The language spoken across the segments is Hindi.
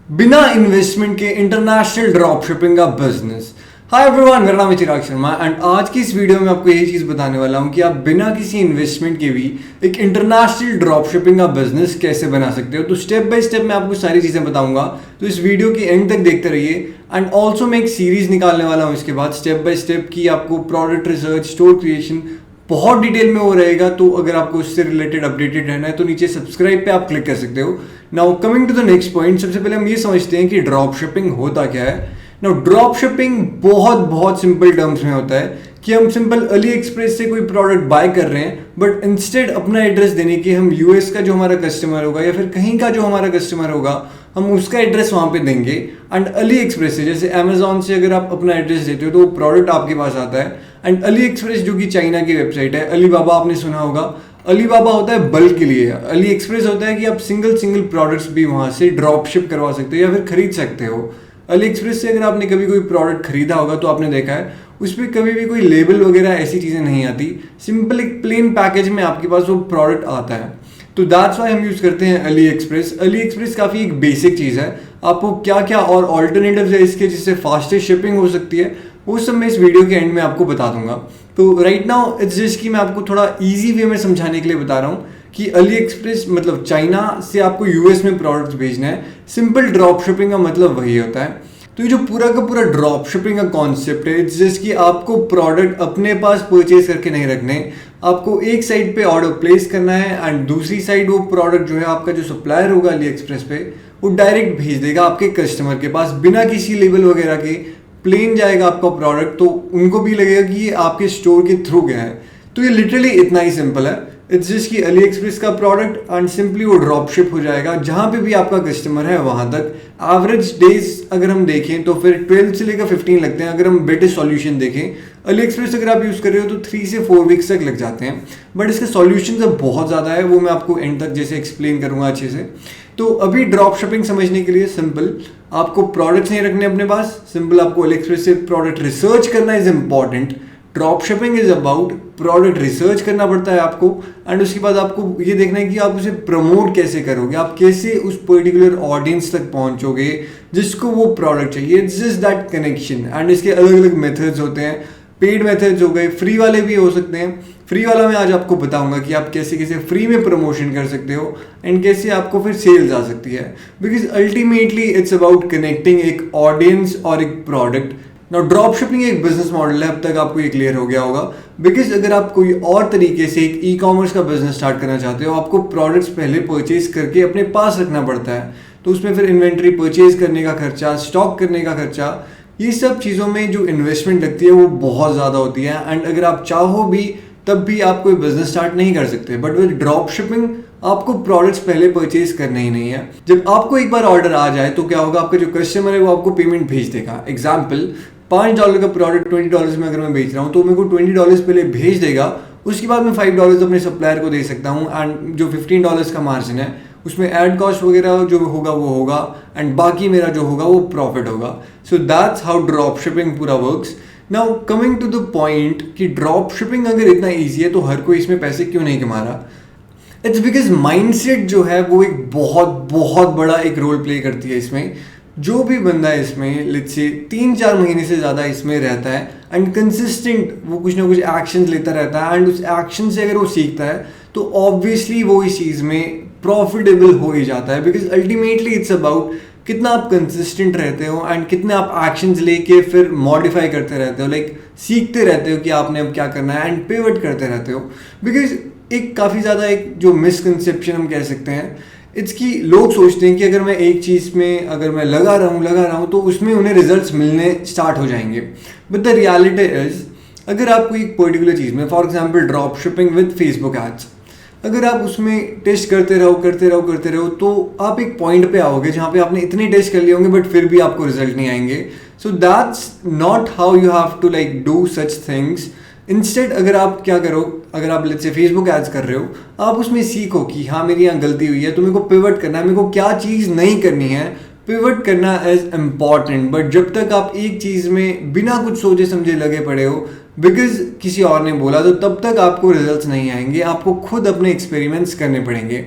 बिना इन्वेस्टमेंट के इंटरनेशनल ड्रॉप शिपिंग का बिजनेस। हाय एवरीवन, मेरा नाम है चिराग शर्मा एंड आज की इस वीडियो में आपको यही चीज़ बताने वाला हूँ कि आप बिना किसी इन्वेस्टमेंट के भी एक इंटरनेशनल ड्रॉप शिपिंग का बिजनेस कैसे बना सकते हो। तो स्टेप बाय स्टेप मैं आपको सारी चीज़ें बताऊंगा, तो इस वीडियो के एंड तक देखते रहिए। एंड ऑल्सो मैं एक सीरीज निकालने वाला हूँ इसके बाद स्टेप बाय स्टेप की आपको प्रोडक्ट रिसर्च, स्टोर क्रिएशन बहुत डिटेल में वो रहेगा। तो अगर आपको उससे रिलेटेड अपडेटेड रहना है तो नीचे सब्सक्राइब पे आप क्लिक कर सकते हो। Now coming to the next point, सबसे पहले हम ये समझते हैं कि ड्रॉप शिपिंग होता क्या है। नाउ ड्रॉप शिपिंग बहुत सिंपल टर्म्स में होता है कि हम सिंपल अली एक्सप्रेस से कोई प्रोडक्ट बाय कर रहे हैं, बट इंस्टेड अपना एड्रेस देने की हम यूएस का जो हमारा कस्टमर होगा या फिर कहीं का जो हमारा कस्टमर होगा हम उसका एड्रेस वहां पे देंगे। एंड अली एक्सप्रेस से, जैसे अमेजोन से अगर आप अपना एड्रेस देते हो तो वो प्रोडक्ट आपके पास आता है। एंड अली एक्सप्रेस जो कि चाइना की वेबसाइट है, अलीबाबा आपने सुना होगा, अलीबाबा होता है बल्क के लिए, अली एक्सप्रेस होता है कि आप सिंगल प्रोडक्ट्स भी वहां से ड्रॉप शिप करवा सकते हो या फिर खरीद सकते हो। अली एक्सप्रेस से अगर आपने कभी कोई प्रोडक्ट खरीदा होगा तो आपने देखा है उस पर कभी भी कोई लेबल वगैरह ऐसी चीज़ें नहीं आती, सिंपल एक प्लेन पैकेज में आपके पास वो प्रोडक्ट आता है। तो दैट्स वाई हम यूज़ करते हैं अली एक्सप्रेस। अली एक्सप्रेस काफ़ी एक बेसिक चीज़ है, आपको क्या क्या और ऑल्टरनेटिव्स है इसके जिससे फास्टेस्ट शिपिंग हो सकती है वो सब मैं इस वीडियो के एंड में आपको बता दूंगा। तो राइट नाउ इट्स जस्ट कि मैं आपको थोड़ा ईजी वे में समझाने के लिए बता रहा हूँ कि अली एक्सप्रेस मतलब चाइना से आपको यूएस में प्रोडक्ट्स भेजना है। सिंपल ड्रॉप शिपिंग का मतलब वही होता है। तो ये जो पूरा का पूरा ड्रॉप शिपिंग का कॉन्सेप्ट है, इट्स जस्ट कि आपको प्रोडक्ट अपने पास परचेज करके नहीं रखने, आपको एक साइड पे ऑर्डर प्लेस करना है एंड दूसरी साइड वो प्रोडक्ट जो है आपका जो सप्लायर होगा अली एक्सप्रेस पे वो डायरेक्ट भेज देगा आपके कस्टमर के पास बिना किसी लेबल वगैरह के। प्लेन जाएगा आपका प्रोडक्ट, तो उनको भी लगेगा कि ये आपके स्टोर के थ्रू गया है। तो ये लिटरली इतना ही सिंपल है। इट्स जस्ट कि अली एक्सप्रेस का प्रोडक्ट एंड सिंपली वो ड्रॉप शिप हो जाएगा जहां पे भी आपका कस्टमर है वहां तक। एवरेज डेज अगर हम देखें तो फिर 12 से लेकर 15 लगते हैं। अगर हम बेटर सॉल्यूशन देखें, अली एक्सप्रेस अगर आप यूज़ कर रहे हो तो 3 से 4 वीक्स तक लग जाते हैं, बट इसका सॉल्यूशन तो बहुत ज़्यादा है, वो मैं आपको एंड तक जैसे एक्सप्लेन करूंगा अच्छे से। तो अभी ड्रॉप शिपिंग समझने के लिए सिंपल आपको प्रोडक्ट्स नहीं रखने अपने पास, सिंपल आपको अली एक्सप्रेस से प्रोडक्ट रिसर्च करना is important. Drop shipping is about product research करना पड़ता है आपको, एंड उसके बाद आपको ये देखना है कि आप उसे प्रमोट कैसे करोगे, आप कैसे उस पर्टिकुलर ऑडियंस तक पहुंचोगे जिसको वो प्रोडक्ट चाहिए। It's just that connection. And इसके अलग अलग मेथड्स होते हैं, पेड मेथड्स हो गए, फ्री वाले भी हो सकते हैं। फ्री वाला मैं आज आपको बताऊंगा कि आप कैसे कैसे फ्री में प्रमोशन कर सकते हो एंड कैसे आपको फिर सेल्स आ सकती है, because ultimately it's about connecting एक ऑडियंस और एक प्रोडक्ट। नाउ ड्रॉप शिपिंग एक बिजनेस मॉडल है, अब तक आपको ये क्लियर हो गया होगा। बिकॉज अगर आप कोई और तरीके से एक ई कॉमर्स का बिजनेस स्टार्ट करना चाहते हो, आपको प्रोडक्ट्स पहले परचेज करके अपने पास रखना पड़ता है, तो उसमें फिर इन्वेंट्री परचेज करने का खर्चा, स्टॉक करने का खर्चा, ये सब चीज़ों में जो इन्वेस्टमेंट लगती है वो बहुत ज़्यादा होती है। एंड अगर आप चाहो भी तब भी आप कोई बिजनेस स्टार्ट नहीं कर सकते। बट विद ड्रॉप शिपिंग आपको प्रोडक्ट्स पहले परचेज करने ही नहीं है। जब आपको एक बार ऑर्डर आ जाए तो क्या होगा, आपका जो कस्टमर है वो आपको पेमेंट भेज देगा। एग्जाम्पल, $5 का प्रोडक्ट $20 में अगर मैं बेच रहा हूँ तो मेरे को $20 पहले भेज देगा, उसके बाद मैं $5 अपने सप्लायर को दे सकता हूँ एंड जो $15 का मार्जिन है उसमें ऐड कॉस्ट वगैरह जो होगा वो होगा एंड बाकी मेरा जो होगा वो प्रॉफिट होगा। So that's how drop shipping पूरा works. Now coming to the point कि ड्रॉप शिपिंग अगर इतना ईजी है तो हर कोई इसमें पैसे क्यों नहीं कमा रहा। इट्स बिकॉज माइंडसेट जो है वो एक बहुत बड़ा एक रोल प्ले करती है इसमें। जो भी बंदा है इसमें लेट्स से 3-4 महीने से ज़्यादा इसमें रहता है एंड कंसिस्टेंट वो कुछ ना कुछ एक्शन लेता रहता है एंड उस एक्शन से अगर वो सीखता है तो ऑब्वियसली वो इस चीज़ में प्रॉफिटेबल हो ही जाता है। बिकॉज अल्टीमेटली इट्स अबाउट कितना आप कंसिस्टेंट रहते हो एंड कितने आप एक्शंस लेके फिर मॉडिफाई करते रहते हो, लाइक सीखते रहते हो कि आपने अब क्या करना है एंड पिवट करते रहते हो। बिकॉज एक काफ़ी ज़्यादा एक जो मिसकंसेप्शन हम कह सकते हैं, इट्स कि लोग सोचते हैं कि अगर मैं एक चीज़ में अगर मैं लगा रहा हूँ तो उसमें उन्हें रिजल्ट्स मिलने स्टार्ट हो जाएंगे। बट द रियलिटी इज, अगर आप कोई एक पर्टिकुलर चीज़ में, for example drop shipping with Facebook ads, अगर आप उसमें टेस्ट करते रहो तो आप एक पॉइंट पे आओगे जहाँ पे आपने इतने टेस्ट कर लिए होंगे बट फिर भी आपको रिजल्ट नहीं आएंगे। So that's not how you have to like do such things. Instead अगर आप क्या करो, अगर आप लेट्स से फेसबुक एड्स कर रहे हो, आप उसमें सीखो कि हाँ मेरी यहाँ गलती हुई है तो मेरे को पिवट करना है, मेरे को क्या चीज़ नहीं करनी है, पिवट करना इज इम्पॉर्टेंट। बट जब तक आप एक चीज़ में बिना कुछ सोचे समझे लगे पड़े हो बिकॉज किसी और ने बोला, तो तब तक आपको रिजल्ट्स नहीं आएंगे, आपको खुद अपने एक्सपेरिमेंट्स करने पड़ेंगे।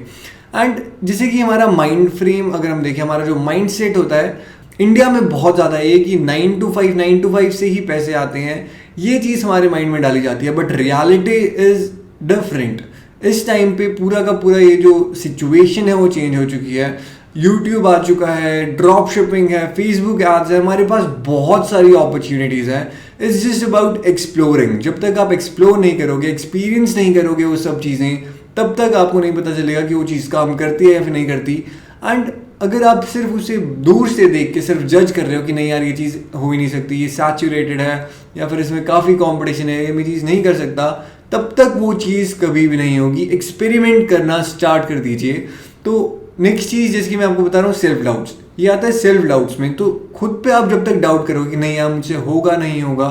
एंड जैसे कि हमारा माइंड फ्रेम अगर हम देखें, हमारा जो माइंड सेट होता है इंडिया में बहुत ज़्यादा है कि 9 to 5 से ही पैसे आते हैं, ये चीज़ हमारे माइंड में डाली जाती है। But reality is different. इस टाइम पे पूरा का पूरा ये जो सिचुएशन है वो चेंज हो चुकी है। यूट्यूब आ चुका है, ड्रॉप शिपिंग है, फेसबुक एड्स है, हमारे पास बहुत सारी अपॉर्चुनिटीज़ हैं। It's just about exploring. जब तक आप एक्सप्लोर नहीं करोगे, एक्सपीरियंस नहीं करोगे वो सब चीज़ें, तब तक आपको नहीं पता चलेगा कि वो चीज़ काम करती है या फिर नहीं करती। एंड अगर आप सिर्फ उसे दूर से देख के सिर्फ जज कर रहे हो कि नहीं यार ये चीज़ हो ही नहीं सकती, ये सैचुरेटेड है या फिर इसमें काफ़ी कंपटीशन है, ये मैं चीज़ नहीं कर सकता, तब तक वो चीज़ कभी भी नहीं होगी। एक्सपेरिमेंट करना स्टार्ट कर दीजिए। तो नेक्स्ट चीज़ जिसकी मैं आपको बता रहा हूँ, सेल्फ डाउट्स। ये आता है सेल्फ डाउट्स में। तो खुद पे आप जब तक डाउट करोगे कि नहीं यार मुझसे होगा नहीं होगा,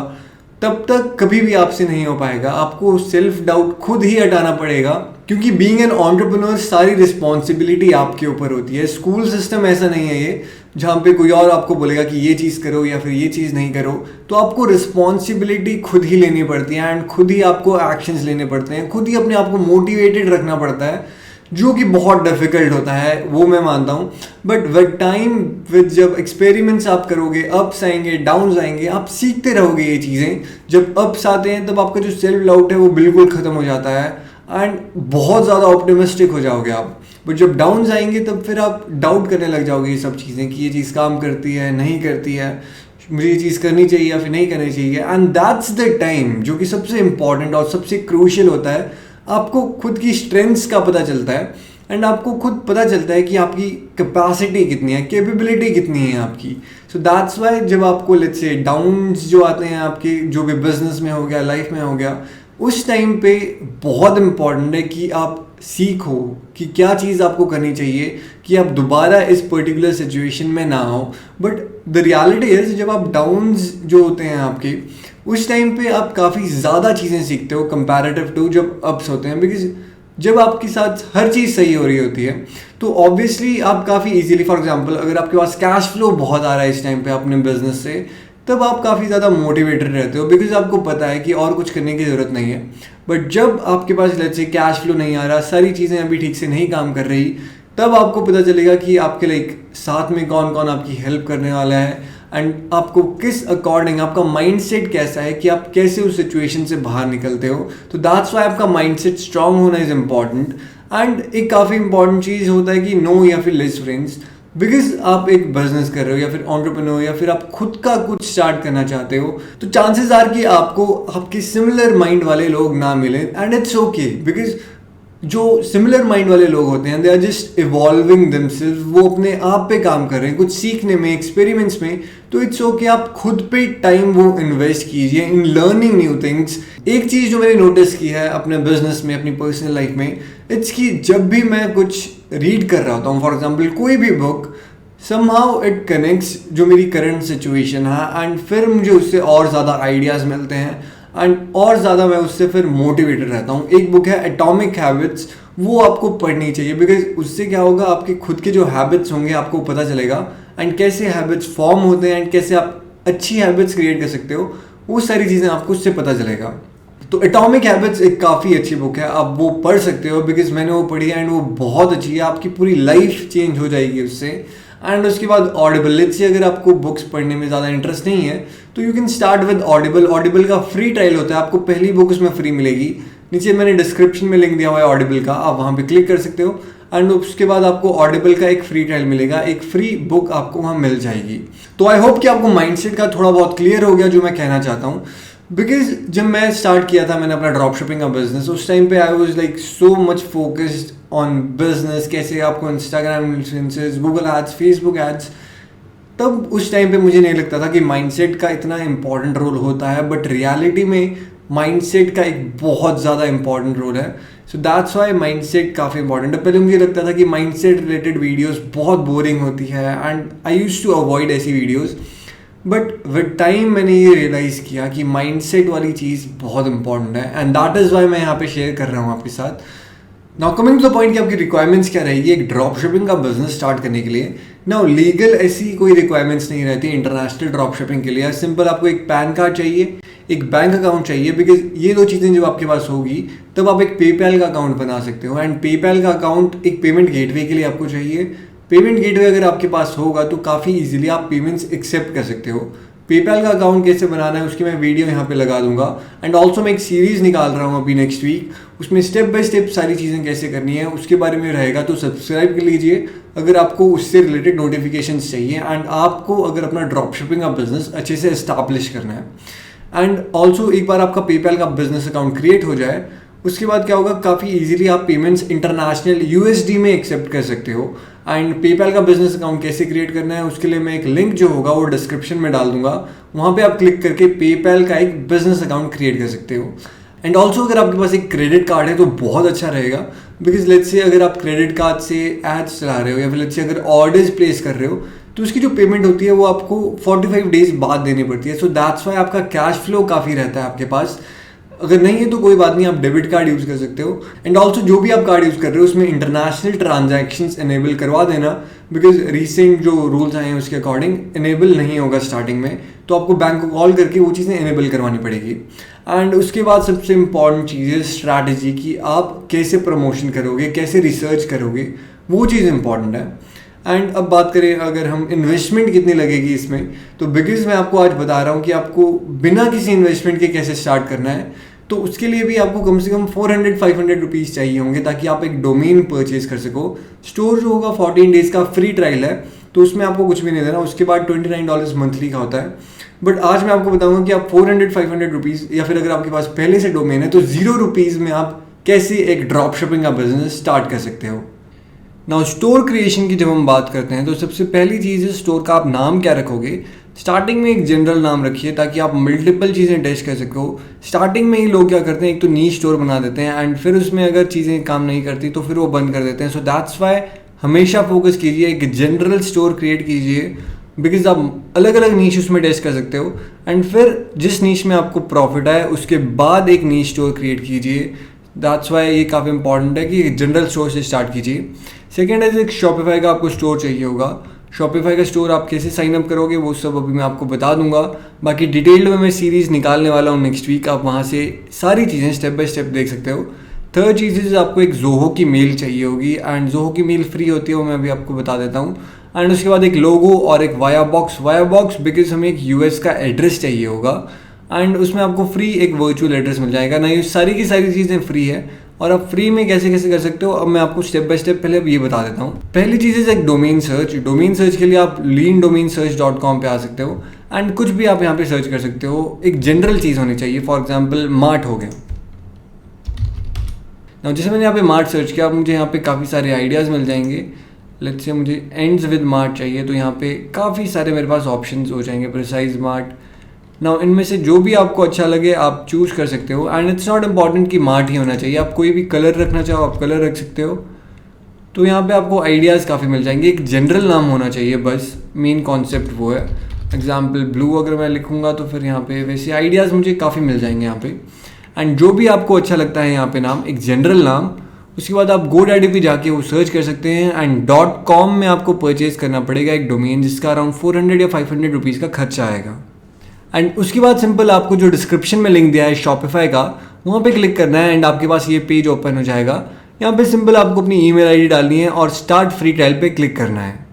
तब तक कभी भी आपसे नहीं हो पाएगा। आपको सेल्फ डाउट खुद ही हटाना पड़ेगा, क्योंकि बीइंग एन एंटरप्रेन्योर सारी रिस्पॉन्सिबिलिटी आपके ऊपर होती है। स्कूल सिस्टम ऐसा नहीं है ये जहाँ पे कोई और आपको बोलेगा कि ये चीज़ करो या फिर ये चीज़ नहीं करो। तो आपको रिस्पॉन्सिबिलिटी खुद ही लेनी पड़ती है एंड खुद ही आपको एक्शंस लेने पड़ते हैं, खुद ही अपने आप को मोटिवेटेड रखना पड़ता है, जो कि बहुत डिफिकल्ट होता है, वो मैं मानता हूँ। बट विद टाइम, विद जब एक्सपेरिमेंट्स आप करोगे, अप्स आएंगे, डाउन्स आएंगे, आप सीखते रहोगे ये चीज़ें। जब अप्स आते हैं तब आपका जो सेल्फ डाउट है वो बिल्कुल ख़त्म हो जाता है एंड बहुत ज़्यादा ऑप्टिमिस्टिक हो जाओगे आप। बट जब डाउन्स आएंगे तब फिर आप डाउट करने लग जाओगे ये सब चीज़ें कि ये चीज़ काम करती है नहीं करती है, मुझे ये चीज़ करनी चाहिए या फिर नहीं करनी चाहिए। एंड दैट्स द टाइम जो कि सबसे इंपॉर्टेंट और सबसे क्रूशियल होता है। आपको खुद की स्ट्रेंथ्स का पता चलता है एंड आपको खुद पता चलता है कि आपकी कैपेसिटी कितनी है, कैपेबिलिटी कितनी है आपकी। सो दैट्स वाई जब आपको लेट्स से डाउन्स जो आते हैं आपके, जो भी बिजनेस में हो गया, लाइफ में हो गया, उस टाइम पे बहुत इम्पॉर्टेंट है कि आप सीखो कि क्या चीज़ आपको करनी चाहिए कि आप दोबारा इस पर्टिकुलर सिचुएशन में ना हो। बट द रियलिटी इज जब आप डाउन्स जो होते हैं आपके, उस टाइम पे आप काफ़ी ज़्यादा चीज़ें सीखते हो कंपैरेटिव टू जब अप्स होते हैं। बिकॉज जब आपके साथ हर चीज़ सही हो रही होती है तो ऑब्वियसली आप काफ़ी इजीली, फॉर एग्जांपल अगर आपके पास कैश फ्लो बहुत आ रहा है इस टाइम पे अपने बिजनेस से, तब आप काफ़ी ज़्यादा मोटिवेटेड रहते हो बिकॉज आपको पता है कि और कुछ करने की ज़रूरत नहीं है। बट जब आपके पास लेट्स से कैश फ्लो नहीं आ रहा, सारी चीज़ें अभी ठीक से नहीं काम कर रही, तब आपको पता चलेगा कि आपके लाइक साथ में कौन कौन आपकी हेल्प करने वाला है एंड आपको किस अकॉर्डिंग, आपका माइंडसेट कैसा है कि आप कैसे उस सिचुएशन से बाहर निकलते हो। तो दैट्स वाई आपका माइंडसेट स्ट्रांग होना इज़ इम्पॉर्टेंट। एंड एक काफ़ी इंपॉर्टेंट चीज़ होता है कि नो या फिर लेस फ्रेंड्स। बिकॉज आप एक बिजनेस कर रहे हो या फिर एंटरप्रेन्योर या फिर आप खुद का कुछ स्टार्ट करना चाहते हो, तो चांसेस आर कि आपको आपके सिमिलर माइंड वाले लोग ना मिले एंड इट्स ओके। बिकॉज जो सिमिलर माइंड वाले लोग होते हैं they are just evolving themselves, वो अपने आप पे काम कर रहे हैं कुछ सीखने में, एक्सपेरिमेंट्स में। तो इट्स ओके, आप खुद पे टाइम वो इन्वेस्ट कीजिए इन लर्निंग न्यू थिंग्स। एक चीज़ जो मैंने नोटिस की है अपने बिजनेस में, अपनी पर्सनल लाइफ में, इट्स कि जब भी मैं कुछ रीड कर रहा होता हूँ, फॉर एग्जाम्पल कोई भी बुक, समहाउ इट कनेक्ट्स जो मेरी करंट सिचुएशन है एंड फिर मुझे उससे और ज़्यादा आइडियाज़ मिलते हैं एंड और ज़्यादा मैं उससे फिर मोटिवेटेड रहता हूँ। एक बुक है एटॉमिक हैबिट्स, वो आपको पढ़नी चाहिए बिकॉज उससे क्या होगा, आपके खुद के जो हैबिट्स होंगे आपको पता चलेगा एंड कैसे हैबिट्स फॉर्म होते हैं एंड कैसे आप अच्छी हैबिट्स क्रिएट कर सकते हो, वो सारी चीज़ें आपको उससे पता चलेगा। तो एटॉमिक हैबिट्स एक काफ़ी अच्छी बुक है, आप वो पढ़ सकते हो बिकॉज मैंने वो पढ़ी है एंड वो बहुत अच्छी है, आपकी पूरी लाइफ चेंज हो जाएगी उससे। एंड उसके बाद ऑडिबल से, अगर आपको बुक्स पढ़ने में ज़्यादा इंटरेस्ट नहीं है तो you can start with Audible. Audible का फ्री ट्रायल होता है, आपको पहली बुक उसमें फ्री मिलेगी। नीचे मैंने डिस्क्रिप्शन में लिंक दिया हुआ है ऑडिबल का, आप वहाँ पे क्लिक कर सकते हो एंड उसके बाद आपको ऑडिबल का एक फ्री ट्रायल मिलेगा, एक फ्री बुक आपको वहाँ मिल जाएगी। तो आई होप कि आपको माइंडसेट का थोड़ा बहुत क्लियर हो गया जो मैं कहना चाहता हूँ। बिकॉज जब मैं स्टार्ट किया था मैंने अपना ड्रॉप शिपिंग का बिजनेस, उस टाइम पे I was like so much focused on business, कैसे आपको Instagram influencers, Google ads, Facebook ads. तब उस टाइम पे मुझे नहीं लगता था कि माइंडसेट का इतना इंपॉर्टेंट रोल होता है, बट रियलिटी में माइंडसेट का एक बहुत ज़्यादा इंपॉर्टेंट रोल है। सो दैट्स वाई माइंडसेट काफ़ी इंपॉर्टेंट है। पहले मुझे लगता था कि माइंडसेट रिलेटेड वीडियोस बहुत बोरिंग होती है and I used to avoid ऐसी वीडियोस, बट विद टाइम मैंने ये रियलाइज़ किया कि माइंडसेट वाली चीज़ बहुत इंपॉर्टेंट है एंड दैट इज़ वाई मैं यहाँ पे शेयर कर रहा हूँ आपके साथ। Now coming to the point कि आपकी रिक्वायरमेंट्स क्या रहेगी एक ड्रॉप शिपिंग का बिजनेस स्टार्ट करने के लिए। नाउ लीगल ऐसी कोई रिक्वायरमेंट्स नहीं रहती इंटरनेशनल ड्रॉप शिपिंग के लिए। सिंपल आपको एक पैन कार्ड चाहिए, एक बैंक अकाउंट चाहिए, बिकॉज ये दो चीज़ें जब आपके पास होगी तब आप एक पेपैल का अकाउंट बना सकते हो। एंड पेपैल का अकाउंट एक पेमेंट गेटवे के लिए आपको चाहिए। पेमेंट गेटवे अगर आपके पास होगा तो काफ़ी इजीली आप पेमेंट्स एक्सेप्ट कर सकते हो। पेपैल का अकाउंट कैसे बनाना है उसकी मैं वीडियो यहाँ पे लगा दूंगा। एंड ऑल्सो मैं एक सीरीज़ निकाल रहा हूँ अभी नेक्स्ट वीक, उसमें स्टेप बाय स्टेप सारी चीज़ें कैसे करनी है उसके बारे में रहेगा, तो सब्सक्राइब कर लीजिए अगर आपको उससे रिलेटेड नोटिफिकेशंस चाहिए एंड आपको अगर अपना ड्रॉप शिपिंग का बिजनेस अच्छे से एस्टैब्लिश करना है। एंड ऑल्सो एक बार आपका पेपैल का बिजनेस अकाउंट क्रिएट हो जाए उसके बाद क्या होगा, काफ़ी इजीली आप पेमेंट्स इंटरनेशनल यूएसडी में एक्सेप्ट कर सकते हो। एंड पेपैल का बिजनेस अकाउंट कैसे क्रिएट करना है उसके लिए मैं एक लिंक जो होगा वो डिस्क्रिप्शन में डाल दूंगा, वहाँ पे आप क्लिक करके पेपैल का एक बिजनेस अकाउंट क्रिएट कर सकते हो। एंड ऑल्सो अगर आपके पास एक क्रेडिट कार्ड है तो बहुत अच्छा रहेगा, बिकॉज लेट्स से अगर आप क्रेडिट कार्ड से एड्स चला रहे हो या फिर लेट्स से अगर ऑर्डर्स प्लेस कर रहे हो तो उसकी जो पेमेंट होती है वो आपको 45 डेज बाद देनी पड़ती है। सो दैट्स वाई आपका कैश फ्लो काफ़ी रहता है आपके पास। अगर नहीं है तो कोई बात नहीं, आप डेबिट कार्ड यूज़ कर सकते हो। एंड ऑल्सो जो भी आप कार्ड यूज़ कर रहे हो उसमें इंटरनेशनल ट्रांजैक्शंस इनेबल करवा देना, बिकॉज रिसेंट जो रूल्स आए हैं उसके अकॉर्डिंग इनेबल नहीं होगा स्टार्टिंग में, तो आपको बैंक को कॉल करके वो चीज़ें इनेबल करवानी पड़ेगी। एंड उसके बाद सबसे इंपॉर्टेंट चीज़ है स्ट्रैटेजी की, आप कैसे प्रमोशन करोगे, कैसे रिसर्च करोगे, वो चीज़ इंपॉर्टेंट है। एंड अब बात करें अगर हम इन्वेस्टमेंट कितनी लगेगी इसमें, तो बिकॉज मैं आपको आज बता रहा हूँ कि आपको बिना किसी इन्वेस्टमेंट के कैसे स्टार्ट करना है, तो उसके लिए भी आपको कम से कम 400-500 रुपीज़ चाहिए होंगे ताकि आप एक डोमेन परचेज कर सको। स्टोर जो होगा 14 डेज़ का फ्री ट्रायल है, तो उसमें आपको कुछ भी नहीं देना, उसके बाद $29 मंथली का होता है। बट आज मैं आपको बताऊंगा कि आप 400-500 रुपीज़ या फिर अगर आपके पास पहले से डोमेन है तो 0 रुपीज़ में आप कैसे एक ड्रॉप शिपिंग का बिजनेस स्टार्ट कर सकते हो। नाउ स्टोर क्रिएशन की जब हम बात करते हैं तो सबसे पहली चीज़ है स्टोर का आप नाम क्या रखोगे। स्टार्टिंग में एक जनरल नाम रखिए ताकि आप मल्टीपल चीज़ें टेस्ट कर सको। स्टार्टिंग में ही लोग क्या करते हैं, एक तो नीश स्टोर बना देते हैं एंड फिर उसमें अगर चीज़ें काम नहीं करती तो फिर वो बंद कर देते हैं। सो दैट्स वाई हमेशा फोकस कीजिए, एक जनरल स्टोर क्रिएट कीजिए, बिकॉज आप अलग अलग नीश उसमें टेस्ट कर सकते हो। एंड फिर जिस नीश में आपको प्रॉफिट आए उसके बाद एक नीश स्टोर क्रिएट कीजिए। दैट्स वाई ये काफ़ी इंपॉर्टेंट है कि जनरल स्टोर से स्टार्ट कीजिए। सेकेंड है एक शॉपिफाई का आपको स्टोर चाहिए होगा। शॉपिफाई का स्टोर आप कैसे साइन अप करोगे वो सब अभी मैं आपको बता दूंगा, बाकी डिटेल्ड में मैं सीरीज़ निकालने वाला हूँ नेक्स्ट वीक, आप वहाँ से सारी चीज़ें स्टेप बाय स्टेप देख सकते हो। थर्ड चीज़ इज आपको एक जोहो की मेल चाहिए होगी एंड जोहो की मेल फ्री होती है, वो मैं अभी आपको बता देता हूँ। एंड उसके बाद एक लोगो और एक वाया बॉक्स बिकॉज हमें एक यूएस का एड्रेस चाहिए होगा एंड उसमें आपको फ्री एक वर्चुअल एड्रेस मिल जाएगा। ना ये सारी की सारी चीज़ें फ्री है और आप फ्री में कैसे कैसे कर सकते हो अब मैं आपको स्टेप बाय स्टेप पहले ये बता देता हूँ। पहली चीज़ है एक डोमेन सर्च। डोमेन सर्च के लिए आप leandomainsearch.com पे आ सकते हो एंड कुछ भी आप यहाँ पे सर्च कर सकते हो। एक जनरल चीज़ होनी चाहिए, फॉर एग्जांपल मार्ट हो गया। ना जैसे मैंने यहाँ पे मार्ट सर्च किया, अब मुझे यहाँ पे काफ़ी सारे आइडियाज़ मिल जाएंगे। लेट्स से मुझे एंड्स विद मार्ट चाहिए तो यहाँ पे काफ़ी सारे मेरे पास ऑप्शंस हो जाएंगे, प्रिसाइज मार्ट। नाउ इनमें से जो भी आपको अच्छा लगे आप चूज़ कर सकते हो एंड इट्स नॉट इम्पॉर्टेंट कि मार्ट ही होना चाहिए, आप कोई भी कलर रखना चाहो आप कलर रख सकते हो। तो यहाँ पे आपको आइडियाज़ काफ़ी मिल जाएंगे। एक जनरल नाम होना चाहिए बस, मेन कॉन्सेप्ट वो है। एग्जाम्पल ब्लू अगर मैं लिखूँगा तो फिर यहाँ पे वैसे आइडियाज़ मुझे काफ़ी मिल जाएंगे यहाँ पे। एंड जो भी आपको अच्छा लगता है यहाँ पे नाम, एक जनरल नाम, उसके बाद आप GoDaddy पे जाके वो सर्च कर सकते हैं एंड .com में आपको परचेज करना पड़ेगा एक डोमेन जिसका अराउंड 400 या 500 रुपीज़ का खर्चा आएगा। एंड उसके बाद सिंपल आपको जो डिस्क्रिप्शन में लिंक दिया है शॉपिफाई का वहाँ पे क्लिक करना है एंड आपके पास ये पेज ओपन हो जाएगा। यहाँ पे सिंपल आपको अपनी ईमेल आईडी डालनी है और स्टार्ट फ्री ट्रायल पे क्लिक करना है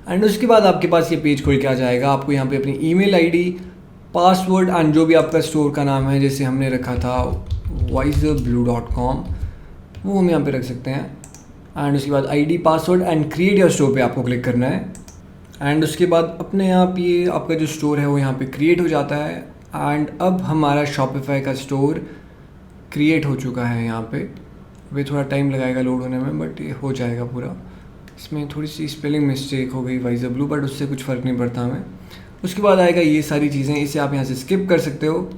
एंड उसके बाद आपके पास ये पेज खुल के आ जाएगा। आपको यहाँ पे अपनी ईमेल आईडी, पासवर्ड एंड जो भी आपका स्टोर का नाम है, जैसे हमने रखा था wiserblue.com, वो हम यहाँ पे रख सकते हैं। एंड उसके बाद ID, password and create your store पे आपको क्लिक करना है एंड उसके बाद अपने आप ये आपका जो स्टोर है वो यहाँ पे क्रिएट हो जाता है। एंड अब हमारा शॉपिफाई का स्टोर क्रिएट हो चुका है। यहाँ पे अभी थोड़ा टाइम लगाएगा लोड होने में, बट ये हो जाएगा पूरा। इसमें थोड़ी सी स्पेलिंग मिस्टेक हो गई वाइजर ब्लू, बट उससे कुछ फ़र्क नहीं पड़ता हमें। उसके बाद आएगा ये सारी चीज़ें, इसे आप यहाँ से स्किप कर सकते हो।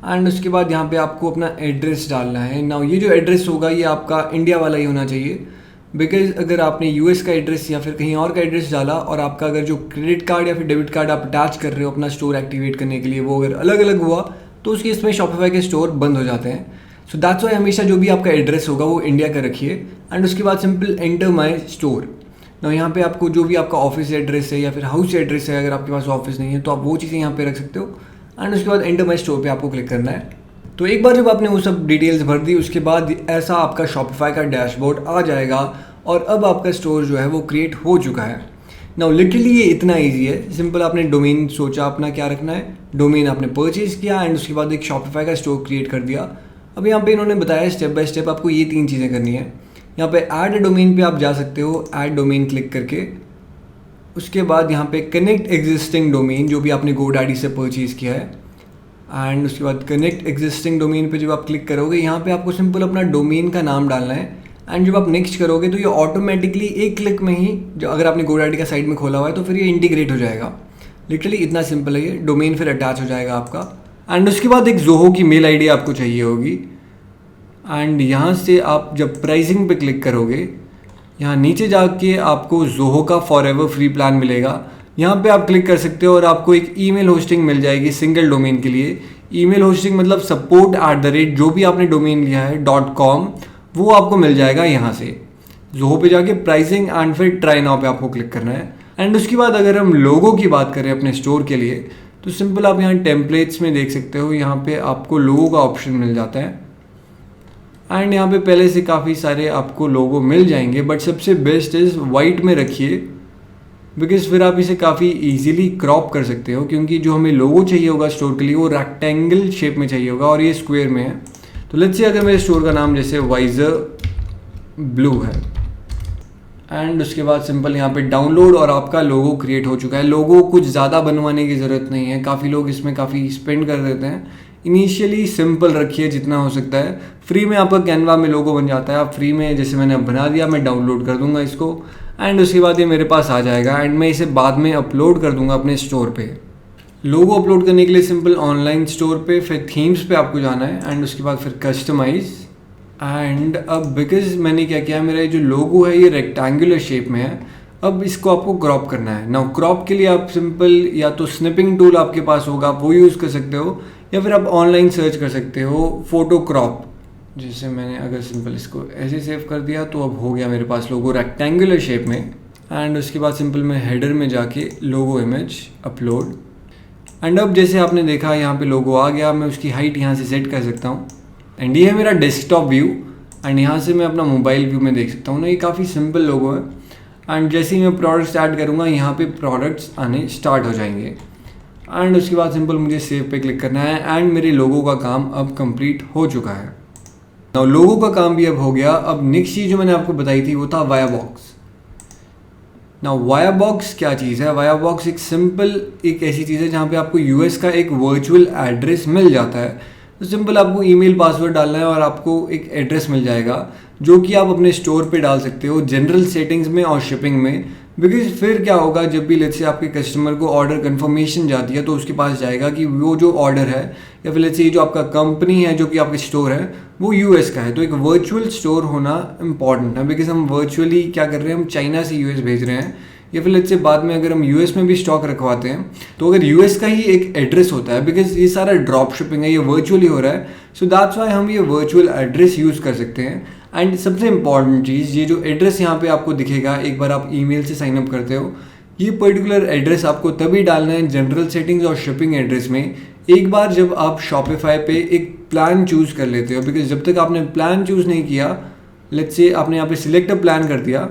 एंड उसके बाद यहाँ पे आपको अपना एड्रेस डालना है। नाउ ये जो एड्रेस होगा ये आपका इंडिया वाला ही होना चाहिए, बिकॉज अगर आपने यूएस का एड्रेस या फिर कहीं और का एड्रेस डाला और आपका अगर जो क्रेडिट कार्ड या फिर डेबिट कार्ड आप अटैच कर रहे हो अपना स्टोर एक्टिवेट करने के लिए वो अगर अलग अलग हुआ तो उसके इसमें शॉपिफाई के स्टोर बंद हो जाते हैं। सो दैट्स वाई हमेशा जो भी आपका एड्रेस होगा वो इंडिया का रखिए। एंड उसके बाद सिंपल एंटर माई स्टोर। ना यहाँ पे आपको जो भी आपका ऑफिस एड्रेस है या फिर हाउस एड्रेस है, अगर आपके पास ऑफिस नहीं है तो आप वो चीज़ें यहाँ पे रख सकते हो। एंड उसके बाद एंटर माई स्टोर पे आपको क्लिक करना है। तो एक बार जब आपने वो सब डिटेल्स भर दी उसके बाद ऐसा आपका शॉपिफाई का डैशबोर्ड आ जाएगा और अब आपका स्टोर जो है वो क्रिएट हो चुका है। नाउ लिटरली ये इतना ईजी है, सिंपल आपने डोमेन सोचा अपना क्या रखना है, डोमेन आपने परचेज किया एंड उसके बाद एक शॉपिफाई का स्टोर क्रिएट कर दिया। अब यहाँ पे इन्होंने बताया स्टेप बाय स्टेप आपको ये 3 चीज़ें करनी है। यहाँ पे ऐड डोमेन पे आप जा सकते हो, ऐड डोमेन क्लिक करके उसके बाद यहाँ पे कनेक्ट एग्जिस्टिंग डोमेन जो भी आपने GoDaddy से परचेज़ किया है एंड उसके बाद कनेक्ट एग्जिस्टिंग डोमेन पे जब आप क्लिक करोगे यहाँ पे आपको सिंपल अपना डोमेन का नाम डालना है एंड जब आप नेक्स्ट करोगे तो ये ऑटोमेटिकली एक क्लिक में ही, जो अगर आपने GoDaddy का साइड में खोला हुआ है तो फिर ये इंटीग्रेट हो जाएगा। लिटरली इतना सिंपल है ये, डोमेन फिर अटैच हो जाएगा आपका। एंड उसके बाद एक ज़ोहो की मेल आईडी आपको चाहिए होगी एंड यहाँ से आप जब प्राइसिंग पे क्लिक करोगे यहाँ नीचे जाके आपको ज़ोहो का फॉरएवर फ्री प्लान मिलेगा। यहाँ पे आप क्लिक कर सकते हो और आपको एक ईमेल होस्टिंग मिल जाएगी सिंगल डोमेन के लिए। ईमेल होस्टिंग मतलब support@ जो भी आपने डोमेन लिया है .com वो आपको मिल जाएगा यहाँ से। ज़ोहो पे जाके प्राइसिंग एंड फिर ट्राई नाउ पे आपको क्लिक करना है। एंड उसके बाद अगर हम लोगो की बात करें अपने स्टोर के लिए तो सिंपल आप यहाँ टेम्पलेट्स में देख सकते हो, यहाँ पे आपको लोगो का ऑप्शन मिल जाता है एंड यहाँ पे पहले से काफ़ी सारे आपको लोगो मिल जाएंगे, बट सबसे बेस्ट इज़ वाइट में रखिए बिकॉज फिर आप इसे काफ़ी इजीली क्रॉप कर सकते हो, क्योंकि जो हमें लोगो चाहिए होगा स्टोर के लिए वो रेक्टेंगल शेप में चाहिए होगा और ये स्क्वायर में है। तो लेट्स से अगर मेरे स्टोर का नाम जैसे वाइजर ब्लू है एंड उसके बाद सिंपल यहाँ पे डाउनलोड और आपका लोगो क्रिएट हो चुका है। लोगो कुछ ज़्यादा बनवाने की ज़रूरत नहीं है, काफ़ी लोग इसमें काफ़ी स्पेंड कर देते हैं। इनिशियली सिंपल रखिए जितना हो सकता है। फ्री में आपका कैनवा में लोगो बन जाता है, आप फ्री में जैसे मैंने अब बना दिया, मैं डाउनलोड कर दूंगा इसको एंड उसके बाद ये मेरे पास आ जाएगा एंड मैं इसे बाद में अपलोड कर दूंगा अपने स्टोर पे। लोगो अपलोड करने के लिए सिंपल ऑनलाइन स्टोर पे फिर थीम्स पे आपको जाना है एंड उसके बाद फिर कस्टमाइज एंड अब बिकॉज मैंने क्या किया, मेरा जो लोगो है ये रेक्टेंगुलर शेप में है, अब इसको आपको क्रॉप करना है। नाउ क्रॉप के लिए आप सिंपल या तो स्निपिंग टूल आपके पास होगा आप वो यूज़ कर सकते हो या फिर आप ऑनलाइन सर्च कर सकते हो फोटो क्रॉप। जैसे मैंने अगर सिंपल इसको ऐसे सेव कर दिया तो अब हो गया मेरे पास लोगो रेक्टेंगुलर शेप में एंड उसके बाद सिंपल मैं हेडर में जाके लोगो इमेज अपलोड एंड अब जैसे आपने देखा यहाँ पे लोगो आ गया, मैं उसकी हाइट यहाँ से सेट कर सकता हूँ एंड ये है मेरा डेस्कटॉप व्यू एंड यहाँ से मैं अपना मोबाइल व्यू में देख सकता हूँ ना। ये काफ़ी सिंपल लोगो है एंड जैसे ही मैं प्रोडक्ट्स ऐड करूँगा यहाँ पे प्रोडक्ट्स आने स्टार्ट हो जाएंगे एंड उसके बाद सिंपल मुझे सेव पे क्लिक करना है एंड मेरे लोगो का काम अब कंप्लीट हो चुका है। नाउ लोगो का काम भी अब हो गया। अब नेक्स्ट चीज़ जो मैंने आपको बताई थी वो था via box. Now via box क्या चीज़ है? वाया बॉक्स एक सिंपल एक ऐसी चीज़ है जहाँ पे आपको यूएस का एक वर्चुअल एड्रेस मिल जाता है। तो सिंपल आपको ईमेल पासवर्ड डालना है और आपको एक एड्रेस मिल जाएगा जो कि आप अपने स्टोर पे डाल सकते हो जनरल सेटिंग्स में और शिपिंग में। बिकॉज फिर क्या होगा, जब भी लेट्स से आपके कस्टमर को ऑर्डर कंफर्मेशन जाती है तो उसके पास जाएगा कि वो जो ऑर्डर है या फिर लेट्स से जो आपका कंपनी है जो कि आपका स्टोर है वो यूएस का है। तो एक वर्चुअल स्टोर होना इंपॉर्टेंट है बिकॉज हम वर्चुअली क्या कर रहे हैं, हम चाइना से यूएस भेज रहे हैं या फिर लेट्स से बाद में अगर हम यूएस में भी स्टॉक रखवाते हैं तो अगर यूएस का ही एक एड्रेस होता है बिकॉज ये सारा ड्रॉप शिपिंग है, ये वर्चुअली हो रहा है, सो दैट्स वाई हम ये वर्चुअल एड्रेस यूज़ कर सकते हैं। एंड सबसे इंपॉर्टेंट चीज़, ये जो एड्रेस यहाँ पे आपको दिखेगा एक बार आप ईमेल से साइन अप करते हो, ये पर्टिकुलर एड्रेस आपको तभी डालना है जनरल सेटिंग्स और शिपिंग एड्रेस में एक बार जब आप शॉपिफाई पे एक प्लान चूज़ कर लेते हो। बिकॉज जब तक आपने प्लान चूज़ नहीं किया, लेट्स से आपने यहाँ पे सिलेक्ट अ प्लान कर दिया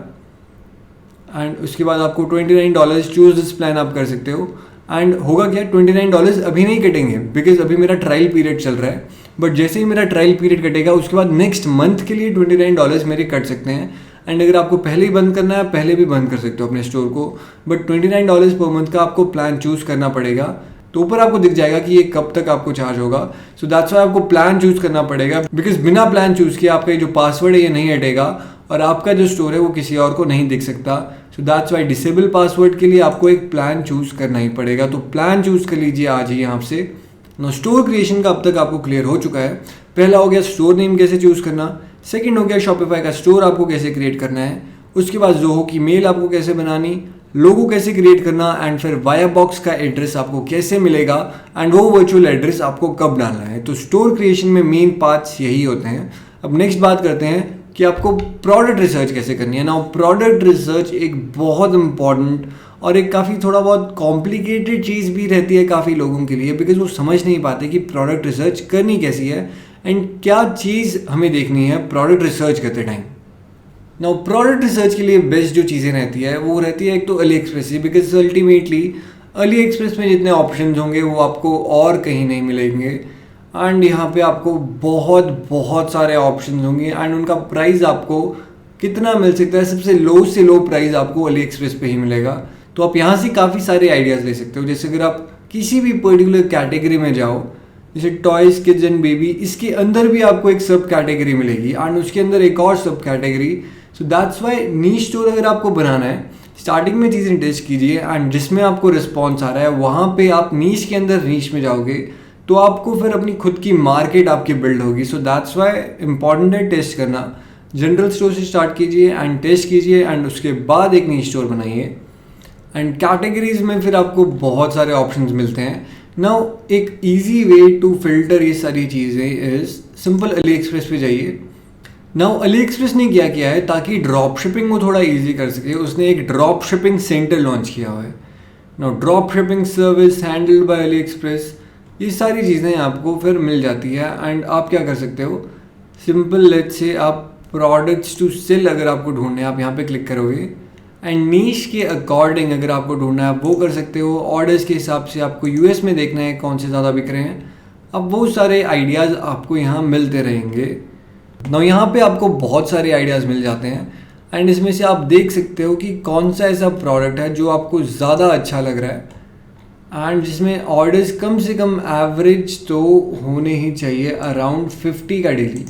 एंड उसके बाद आपको $29 चूज़ दिस प्लान आप कर सकते हो एंड होगा क्या, $29 अभी नहीं कटेंगे बिकॉज अभी मेरा ट्रायल पीरियड चल रहा है। बट जैसे ही मेरा ट्रायल पीरियड कटेगा उसके बाद नेक्स्ट मंथ के लिए $29 मेरे कट सकते हैं एंड अगर आपको पहले ही बंद करना है पहले भी बंद कर सकते हो अपने स्टोर को, बट $29 पर मंथ का आपको प्लान चूज़ करना पड़ेगा। तो ऊपर आपको दिख जाएगा कि ये कब तक आपको चार्ज होगा। सो दैट्स वाई आपको प्लान चूज़ करना पड़ेगा बिकॉज बिना प्लान चूज़ किए आपका जो पासवर्ड है ये नहीं हटेगा और आपका जो स्टोर है वो किसी और को नहीं दिख सकता। सो दैट्स वाई डिसेबल पासवर्ड के लिए आपको एक प्लान चूज़ करना ही पड़ेगा। तो प्लान चूज़ कर लीजिए आज ही यहाँ से। नो स्टोर क्रिएशन का अब तक आपको क्लियर हो चुका है। पहला हो गया स्टोर नेम कैसे चूज़ करना, सेकंड हो गया शॉपिफाई का स्टोर आपको कैसे क्रिएट करना है, उसके बाद ज़ोहो की मेल आपको कैसे बनानी, लोगो कैसे क्रिएट करना एंड फिर वाया बॉक्स का एड्रेस आपको कैसे मिलेगा एंड वो वर्चुअल एड्रेस आपको कब डालना है। तो स्टोर क्रिएशन में मेन पार्ट्स यही होते हैं। अब नेक्स्ट बात करते हैं कि आपको प्रोडक्ट रिसर्च कैसे करनी है। नाउ प्रोडक्ट रिसर्च एक बहुत इंपॉर्टेंट और एक काफ़ी थोड़ा बहुत कॉम्प्लिकेटेड चीज़ भी रहती है काफ़ी लोगों के लिए, बिकॉज वो समझ नहीं पाते कि प्रोडक्ट रिसर्च करनी कैसी है एंड क्या चीज़ हमें देखनी है प्रोडक्ट रिसर्च करते टाइम। नाउ प्रोडक्ट रिसर्च के लिए बेस्ट जो चीज़ें रहती है वो रहती है एक तो अली एक्सप्रेस से, बिकॉज अल्टीमेटली अली एक्सप्रेस में जितने ऑप्शन होंगे वो आपको और कहीं नहीं मिलेंगे एंड यहाँ पे आपको बहुत बहुत सारे ऑप्शन होंगे एंड उनका प्राइस आपको कितना मिल सकता है, सबसे लो से लो प्राइस आपको अली एक्सप्रेस पे ही मिलेगा। तो आप यहाँ से काफ़ी सारे आइडियाज़ ले सकते हो। जैसे अगर आप किसी भी पर्टिकुलर कैटेगरी में जाओ, जैसे टॉयज़ किड्स एंड बेबी, इसके अंदर भी आपको एक सब कैटेगरी मिलेगी एंड उसके अंदर एक और सब category. So that's Y niche store अगर आपको बनाना है, स्टार्टिंग में चीज़ें टेस्ट कीजिए एंड जिसमें आपको रिस्पॉन्स आ रहा है वहाँ पे आप नीश के अंदर नीश में जाओगे तो आपको फिर अपनी खुद की मार्केट आपकी बिल्ड होगी। सो दैट्स वाई इम्पॉर्टेंट है टेस्ट करना। जनरल स्टोर से स्टार्ट कीजिए एंड टेस्ट कीजिए एंड उसके बाद एक नीश स्टोर बनाइए एंड कैटेगरीज में फिर आपको बहुत सारे ऑप्शंस मिलते हैं। नाउ एक इजी वे टू फिल्टर ये सारी चीज़ें इज सिंपल अली एक्सप्रेस पे जाइए। नाउ अली एक्सप्रेस ने क्या किया है ताकि ड्रॉप शिपिंग को थोड़ा इजी कर सके, उसने एक ड्रॉप शिपिंग सेंटर लॉन्च किया हुआ है। Now drop shipping service handled by Ali express, ये सारी चीज़ें आपको फिर मिल जाती है एंड आप क्या कर सकते हो, सिंपल लेट्स से आप प्रोडक्ट्स टू सेल अगर आपको ढूंढना है आप यहाँ पे क्लिक करोगे एंड नीश के अकॉर्डिंग अगर आपको ढूंढना है आप वो कर सकते हो। ऑर्डर्स के हिसाब से आपको यूएस में देखना है कौन से ज़्यादा बिक रहे हैं, अब बहुत सारे आइडियाज़ आपको यहाँ मिलते रहेंगे। ना यहाँ पे आपको बहुत सारे आइडियाज़ मिल जाते हैं एंड इसमें से आप देख सकते हो कि कौन सा ऐसा प्रोडक्ट है जो आपको ज़्यादा अच्छा लग रहा है एंड जिसमें ऑर्डर्स कम से कम एवरेज तो होने ही चाहिए अराउंड 50 का डेली।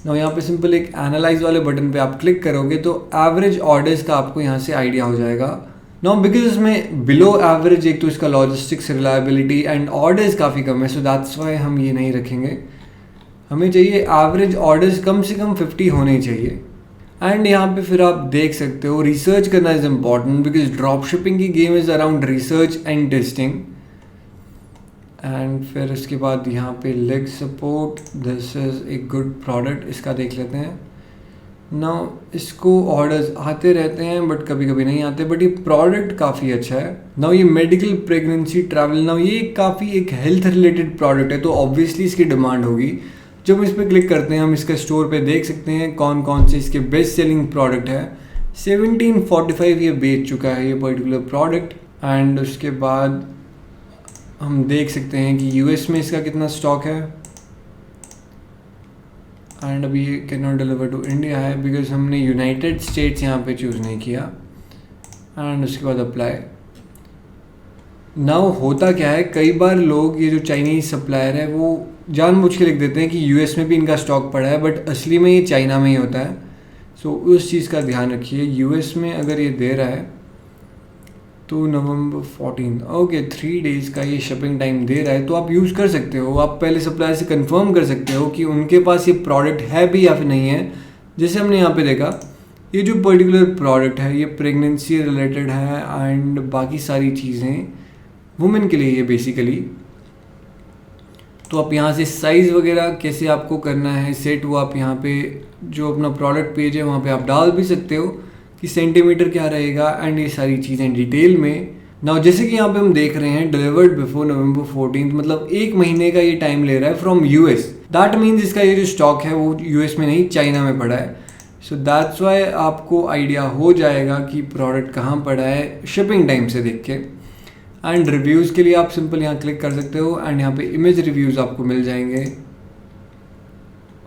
ना यहाँ पे सिंपल एक एनालाइज वाले बटन पे आप क्लिक करोगे तो एवरेज ऑर्डर्स का आपको यहाँ से आइडिया हो जाएगा। नाउ बिकॉज इसमें बिलो एवरेज एक तो इसका लॉजिस्टिक्स रिलायबिलिटी एंड ऑर्डर्स काफ़ी कम है, सो दैट्स वाई हम ये नहीं रखेंगे। हमें चाहिए एवरेज ऑर्डर्स कम से कम 50 होने चाहिए एंड यहाँ पे फिर आप देख सकते हो रिसर्च करना is important because drop shipping की game is around research and testing. And फिर उसके बाद यहाँ पे leg support, this is a good product, इसका देख लेते हैं। नाउ इसको ऑर्डर्स आते रहते हैं बट कभी कभी नहीं आते, बट ये प्रोडक्ट काफ़ी अच्छा है। नाउ ये मेडिकल प्रेगनेंसी ट्रैवल, नाउ ये काफ़ी एक हेल्थ रिलेटेड प्रोडक्ट है तो ऑब्वियसली इसकी डिमांड होगी। जब इस पर क्लिक करते हैं हम इसका स्टोर पे देख सकते हैं कौन कौन से इसके बेस्ट सेलिंग प्रोडक्ट है। 1745 ये बेच चुका है ये पर्टिकुलर प्रोडक्ट एंड उसके बाद हम देख सकते हैं कि यूएस में इसका कितना स्टॉक है एंड अभी ये can not deliver to India है बिकॉज हमने यूनाइटेड स्टेट्स यहाँ पे चूज़ नहीं किया एंड उसके बाद अप्लाई। नाउ होता क्या है, कई बार लोग ये जो चाइनीज़ सप्लायर है वो जानबूझ के लिख देते हैं कि यूएस में भी इनका स्टॉक पड़ा है बट असली में ये चाइना में ही होता है। सो उस चीज़ का ध्यान रखिए। यूएस में अगर ये दे रहा है तो नवंबर 14 ओके 3 डेज़ का ये शिपिंग टाइम दे रहा है तो आप यूज़ कर सकते हो। आप पहले सप्लायर से कंफर्म कर सकते हो कि उनके पास ये प्रोडक्ट है भी या फिर नहीं है। जैसे हमने यहाँ पे देखा ये जो पर्टिकुलर प्रोडक्ट है ये प्रेगनेंसी रिलेटेड है एंड बाकी सारी चीज़ें वुमेन के लिए ये बेसिकली। तो आप यहाँ से साइज़ वगैरह कैसे आपको करना है सेट, वो आप यहाँ पे जो अपना प्रोडक्ट पेज है वहाँ पे आप डाल भी सकते हो कि सेंटीमीटर क्या रहेगा एंड ये सारी चीज़ें डिटेल में। नाउ जैसे कि यहाँ पे हम देख रहे हैं डिलीवर्ड बिफोर नवंबर 14, मतलब 1 महीने का ये टाइम ले रहा है फ्रॉम यूएस। दैट मीन्स इसका ये जो स्टॉक है वो यूएस में नहीं चाइना में पड़ा है। सो दैट्स वाई आपको आइडिया हो जाएगा कि प्रोडक्ट कहाँ पड़ा है शिपिंग टाइम से देख के। एंड रिव्यूज़ के लिए आप सिंपल यहाँ क्लिक कर सकते हो एंड यहाँ पे इमेज रिव्यूज़ आपको मिल जाएंगे।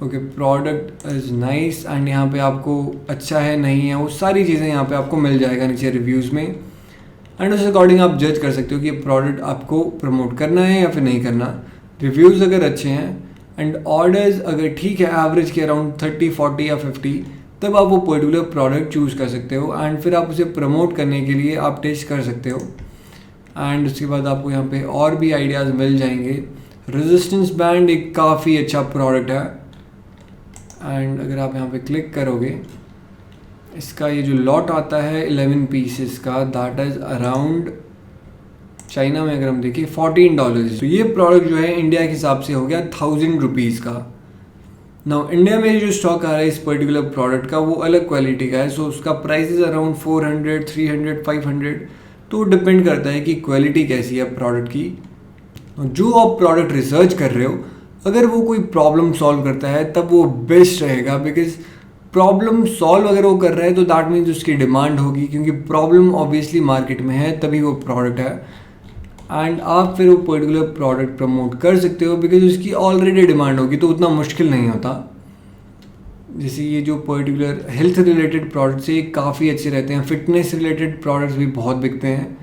Okay product is nice and यहाँ पे आपको अच्छा है नहीं है वो सारी चीज़ें यहाँ पे आपको मिल जाएगा नीचे रिव्यूज़ में एंड उस अकॉर्डिंग आप जज कर सकते हो कि ये प्रोडक्ट आपको प्रमोट करना है या फिर नहीं करना। रिव्यूज़ अगर अच्छे हैं एंड ऑर्डर्स अगर ठीक है एवरेज के अराउंड 30, 40 या 50, तब आप वो पर्टिकुलर प्रोडक्ट चूज़ कर सकते हो एंड फिर आप उसे प्रमोट करने के लिए आप टेस्ट कर सकते हो। एंड उसके बाद आपको यहाँ पे और भी आइडियाज़ मिल जाएंगे। रेजिस्टेंस बैंड एक काफ़ी अच्छा प्रोडक्ट है एंड अगर आप यहाँ पे क्लिक करोगे इसका ये जो लॉट आता है 11 पीसेस का दैट इज़ अराउंड चाइना में अगर हम देखें $14। तो ये प्रोडक्ट जो है इंडिया के हिसाब से हो गया 1000 रुपीज़ का। नाउ इंडिया में जो स्टॉक आ रहा है इस पर्टिकुलर प्रोडक्ट का वो अलग क्वालिटी का है, सो उसका प्राइस इज़ अराउंड 400, 300, 500। तो डिपेंड करता है कि क्वालिटी कैसी है प्रोडक्ट की। जो आप प्रोडक्ट रिसर्च कर रहे हो, अगर वो कोई प्रॉब्लम सॉल्व करता है तब वो बेस्ट रहेगा, बिकॉज प्रॉब्लम सॉल्व अगर वो कर रहा है तो दैट मीन्स उसकी डिमांड होगी, क्योंकि प्रॉब्लम ऑब्वियसली मार्केट में है तभी वो प्रोडक्ट है। एंड आप फिर वो पर्टिकुलर प्रोडक्ट प्रमोट कर सकते हो बिकॉज उसकी ऑलरेडी डिमांड होगी, तो उतना मुश्किल नहीं होता। जैसे ये जो पर्टिकुलर हेल्थ रिलेटेड प्रोडक्ट्स ये काफ़ी अच्छे रहते हैं, फिटनेस रिलेटेड प्रोडक्ट्स भी बहुत बिकते हैं।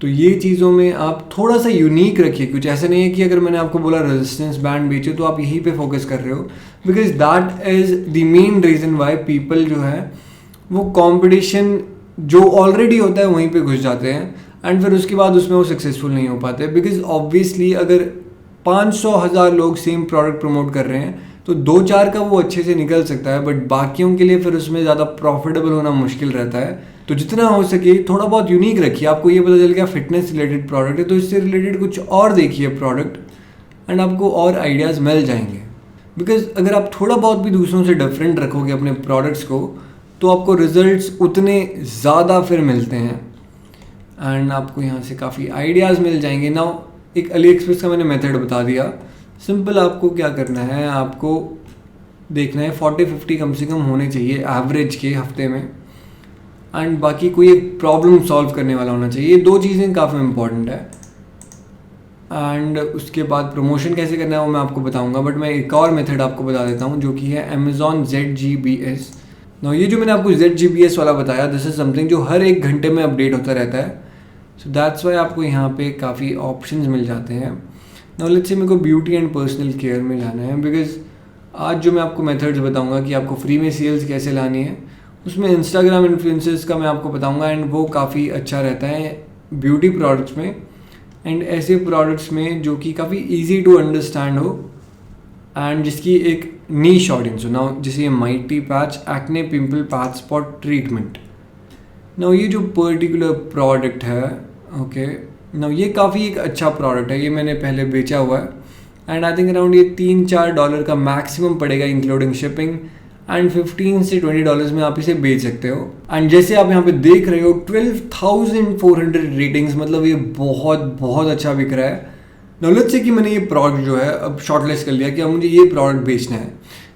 तो ये चीज़ों में आप थोड़ा सा यूनिक रखिए, कुछ ऐसा नहीं है कि अगर मैंने आपको बोला रेजिस्टेंस बैंड बेचो तो आप यहीं पे फोकस कर रहे हो, because that is the main reason why people जो है वो कंपटीशन जो ऑलरेडी होता है वहीं पे घुस जाते हैं एंड फिर उसके बाद उसमें वो सक्सेसफुल नहीं हो पाते, बिकॉज ऑब्वियसली अगर 500,000 लोग सेम प्रोडक्ट प्रमोट कर रहे हैं तो 2-4 का वो अच्छे से निकल सकता है, बट बाकियों के लिए फिर उसमें ज़्यादा प्रॉफिटेबल होना मुश्किल रहता है। तो जितना हो सके थोड़ा बहुत यूनिक रखिए। आपको ये पता चल गया फिटनेस रिलेटेड प्रोडक्ट है तो इससे रिलेटेड कुछ और देखिए प्रोडक्ट एंड आपको और आइडियाज़ मिल जाएंगे। बिकॉज अगर आप थोड़ा बहुत भी दूसरों से डिफरेंट रखोगे अपने प्रोडक्ट्स को तो आपको रिजल्ट्स उतने ज़्यादा फिर मिलते हैं एंड आपको यहाँ से काफ़ी आइडियाज़ मिल जाएंगे। नाउ एक अली एक्सप्रेस का मैंने मेथड बता दिया। सिंपल आपको क्या करना है, आपको देखना है 40-50 कम से कम होने चाहिए एवरेज के हफ्ते में एंड बाकी कोई एक प्रॉब्लम सॉल्व करने वाला होना चाहिए। ये 2 चीज़ें काफ़ी इंपॉर्टेंट है। एंड उसके बाद प्रमोशन कैसे करना है वो मैं आपको बताऊंगा, बट मैं एक और मेथड आपको बता देता हूँ जो कि है Amazon ZGBS। ना ये जो मैंने आपको ZGBS वाला बताया, दिस इज समथिंग जो हर 1 घंटे में अपडेट होता रहता है। सो दैट्स वाई आपको यहाँ पे काफ़ी ऑप्शंस मिल जाते हैं। नाउ लेट्स से मेरे को ब्यूटी एंड पर्सनल केयर में जाना है, बिकॉज आज जो मैं आपको मेथड्स बताऊंगा कि आपको फ्री में सेल्स कैसे लानी है, उसमें इंस्टाग्राम इन्फ्लुएंसर्स का मैं आपको बताऊंगा एंड वो काफ़ी अच्छा रहता है ब्यूटी प्रोडक्ट्स में एंड ऐसे प्रोडक्ट्स में जो कि काफ़ी इजी टू अंडरस्टैंड हो एंड जिसकी एक नीश ऑडियंस हो। नाउ जैसे ये mighty patch acne pimple patch spot treatment. Now ये जो पर्टिकुलर प्रोडक्ट है, ओके, नाउ ये काफ़ी एक अच्छा प्रोडक्ट है, ये मैंने पहले बेचा हुआ है एंड आई थिंक अराउंड ये $3-4 का मैक्सिमम पड़ेगा इंक्लूडिंग शिपिंग एंड $15 से $20 में आप इसे बेच सकते हो। एंड जैसे आप यहाँ पे देख रहे हो 12,400 रेटिंग्स, मतलब ये बहुत बहुत अच्छा बिक रहा है। नाउ लेट्स से कि मैंने ये प्रोडक्ट जो है अब शॉर्टलिस्ट कर लिया कि अब मुझे ये प्रोडक्ट बेचना है।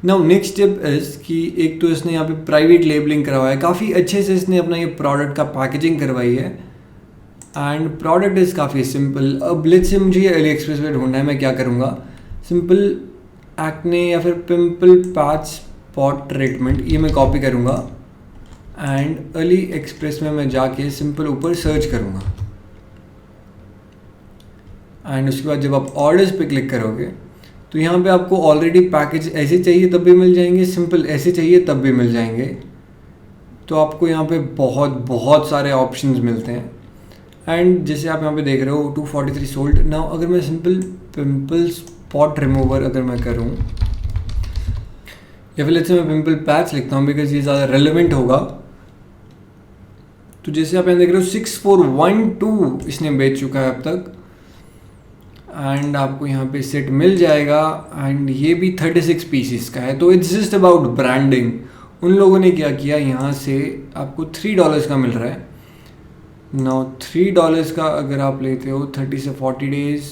नाउ नेक्स्ट स्टेप इज़ कि एक तो इसने यहाँ पे प्राइवेट लेबलिंग करवाया है, काफ़ी अच्छे से इसने अपना ये प्रोडक्ट का पैकेजिंग करवाई है एंड प्रोडक्ट इज़ काफ़ी सिंपल। अब लेट्स से मुझे ये अली एक्सप्रेस पे ढूंढना है, मैं क्या करूँगा, सिंपल एक्ने या फिर पिंपल पैच स्पॉट ट्रीटमेंट ये मैं कॉपी करूँगा एंड अली एक्सप्रेस में मैं जाके सिंपल ऊपर सर्च करूँगा एंड उसके बाद जब आप ऑर्डर्स पे क्लिक करोगे तो यहाँ पे आपको ऑलरेडी पैकेज ऐसे चाहिए तब भी मिल जाएंगे, सिंपल ऐसे चाहिए तब भी मिल जाएंगे। तो आपको यहाँ पे बहुत बहुत सारे ऑप्शंस मिलते हैं एंड जैसे आप यहाँ पे देख रहे हो 243 सोल्ड। नाउ अगर मैं सिंपल पिंपल स्पॉट रिमूवर अगर मैं करूँ या फिर लेट्स से मैं पिंपल पैच लिखता हूँ बिकॉज ये ज़्यादा रेलेवेंट होगा, तो जैसे आप यहाँ देख रहे हो 6412 इसने बेच चुका है अब तक एंड आपको यहाँ पे सेट मिल जाएगा एंड ये भी 36 पीसीस का है। तो इट्स जस्ट अबाउट ब्रांडिंग। उन लोगों ने क्या किया, यहाँ से आपको $3 का मिल रहा है। नाउ $3 का अगर आप लेते हो 30 से 40 डेज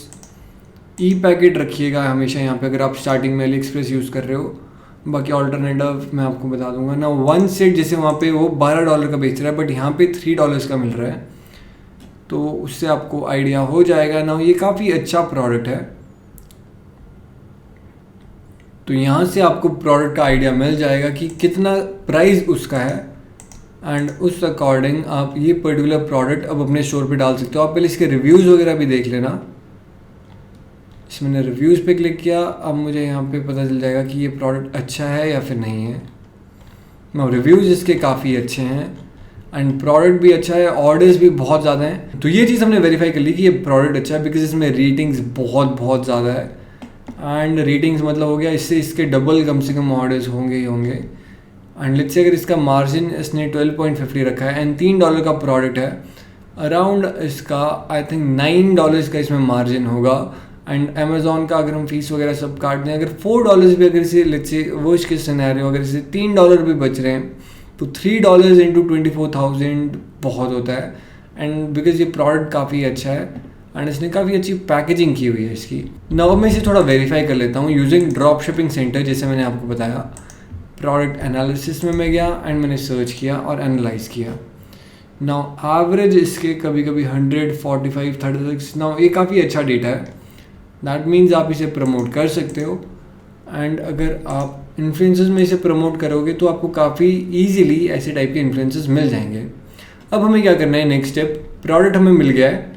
ई पैकेट रखिएगा हमेशा यहाँ पे अगर आप स्टार्टिंग में अली एक्सप्रेस यूज़ कर रहे हो। बाकी ऑल्टरनेटिव मैं आपको बता दूंगा ना। 1 सेट जैसे वहाँ पे वो $12 का बेच रहा है बट यहाँ पे $3 का मिल रहा है, तो उससे आपको आइडिया हो जाएगा ना। ये काफ़ी अच्छा प्रोडक्ट है, तो यहाँ से आपको प्रोडक्ट का आइडिया मिल जाएगा कि कितना प्राइस उसका है एंड उस अकॉर्डिंग आप ये पर्टिकुलर प्रोडक्ट अब अपने स्टोर पे डाल सकते हो। आप पहले इसके रिव्यूज़ वगैरह भी देख लेना। इसमें मैंने रिव्यूज़ पे क्लिक किया, अब मुझे यहाँ पे पता चल जाएगा कि ये प्रोडक्ट अच्छा है या फिर नहीं है। रिव्यूज़ इसके काफ़ी अच्छे हैं एंड प्रोडक्ट भी अच्छा है, ऑर्डर्स भी बहुत ज़्यादा हैं। तो ये चीज़ हमने वेरीफाई कर ली कि ये प्रोडक्ट अच्छा है बिकॉज इसमें रेटिंग्स बहुत बहुत ज़्यादा है एंड रेटिंग्स मतलब हो गया इससे इसके डबल कम से कम ऑर्डर्स होंगे ही होंगे। एंड लेट्स से अगर इसका मार्जिन इसने 12.50 रखा है एंड $3 का प्रोडक्ट है, अराउंड इसका आई थिंक $9 का इसमें मार्जिन होगा एंड अमेज़ॉन का अगर हम फीस वगैरह सब काट दें, अगर $4 भी अगर इसे लेट्स से वो इसके सिनेरियो अगर इसे $3 भी बच रहे हैं तो $3 into 24,000 बहुत होता है एंड बिकॉज ये प्रोडक्ट काफ़ी अच्छा है एंड इसने काफ़ी अच्छी पैकेजिंग की हुई है इसकी। नाउ मैं इसे थोड़ा वेरीफाई कर लेता हूँ यूजिंग ड्रॉप शिपिंग सेंटर। जैसे मैंने आपको बताया, प्रोडक्ट एनालिसिस में मैं गया एंड मैंने सर्च किया और एनालाइज किया। नाउ एवरेज इसके कभी कभी 100, 45, 36। नाउ ये काफ़ी अच्छा डेटा है, दैट मीन्स आप इसे प्रमोट कर सकते हो। एंड अगर आप इन्फ्लुएंसर्स में इसे प्रमोट करोगे तो आपको काफ़ी ईजिली ऐसे टाइप के इन्फ्लुएंसर्स मिल जाएंगे। अब हमें क्या करना है, नेक्स्ट स्टेप, प्रोडक्ट हमें मिल गया है,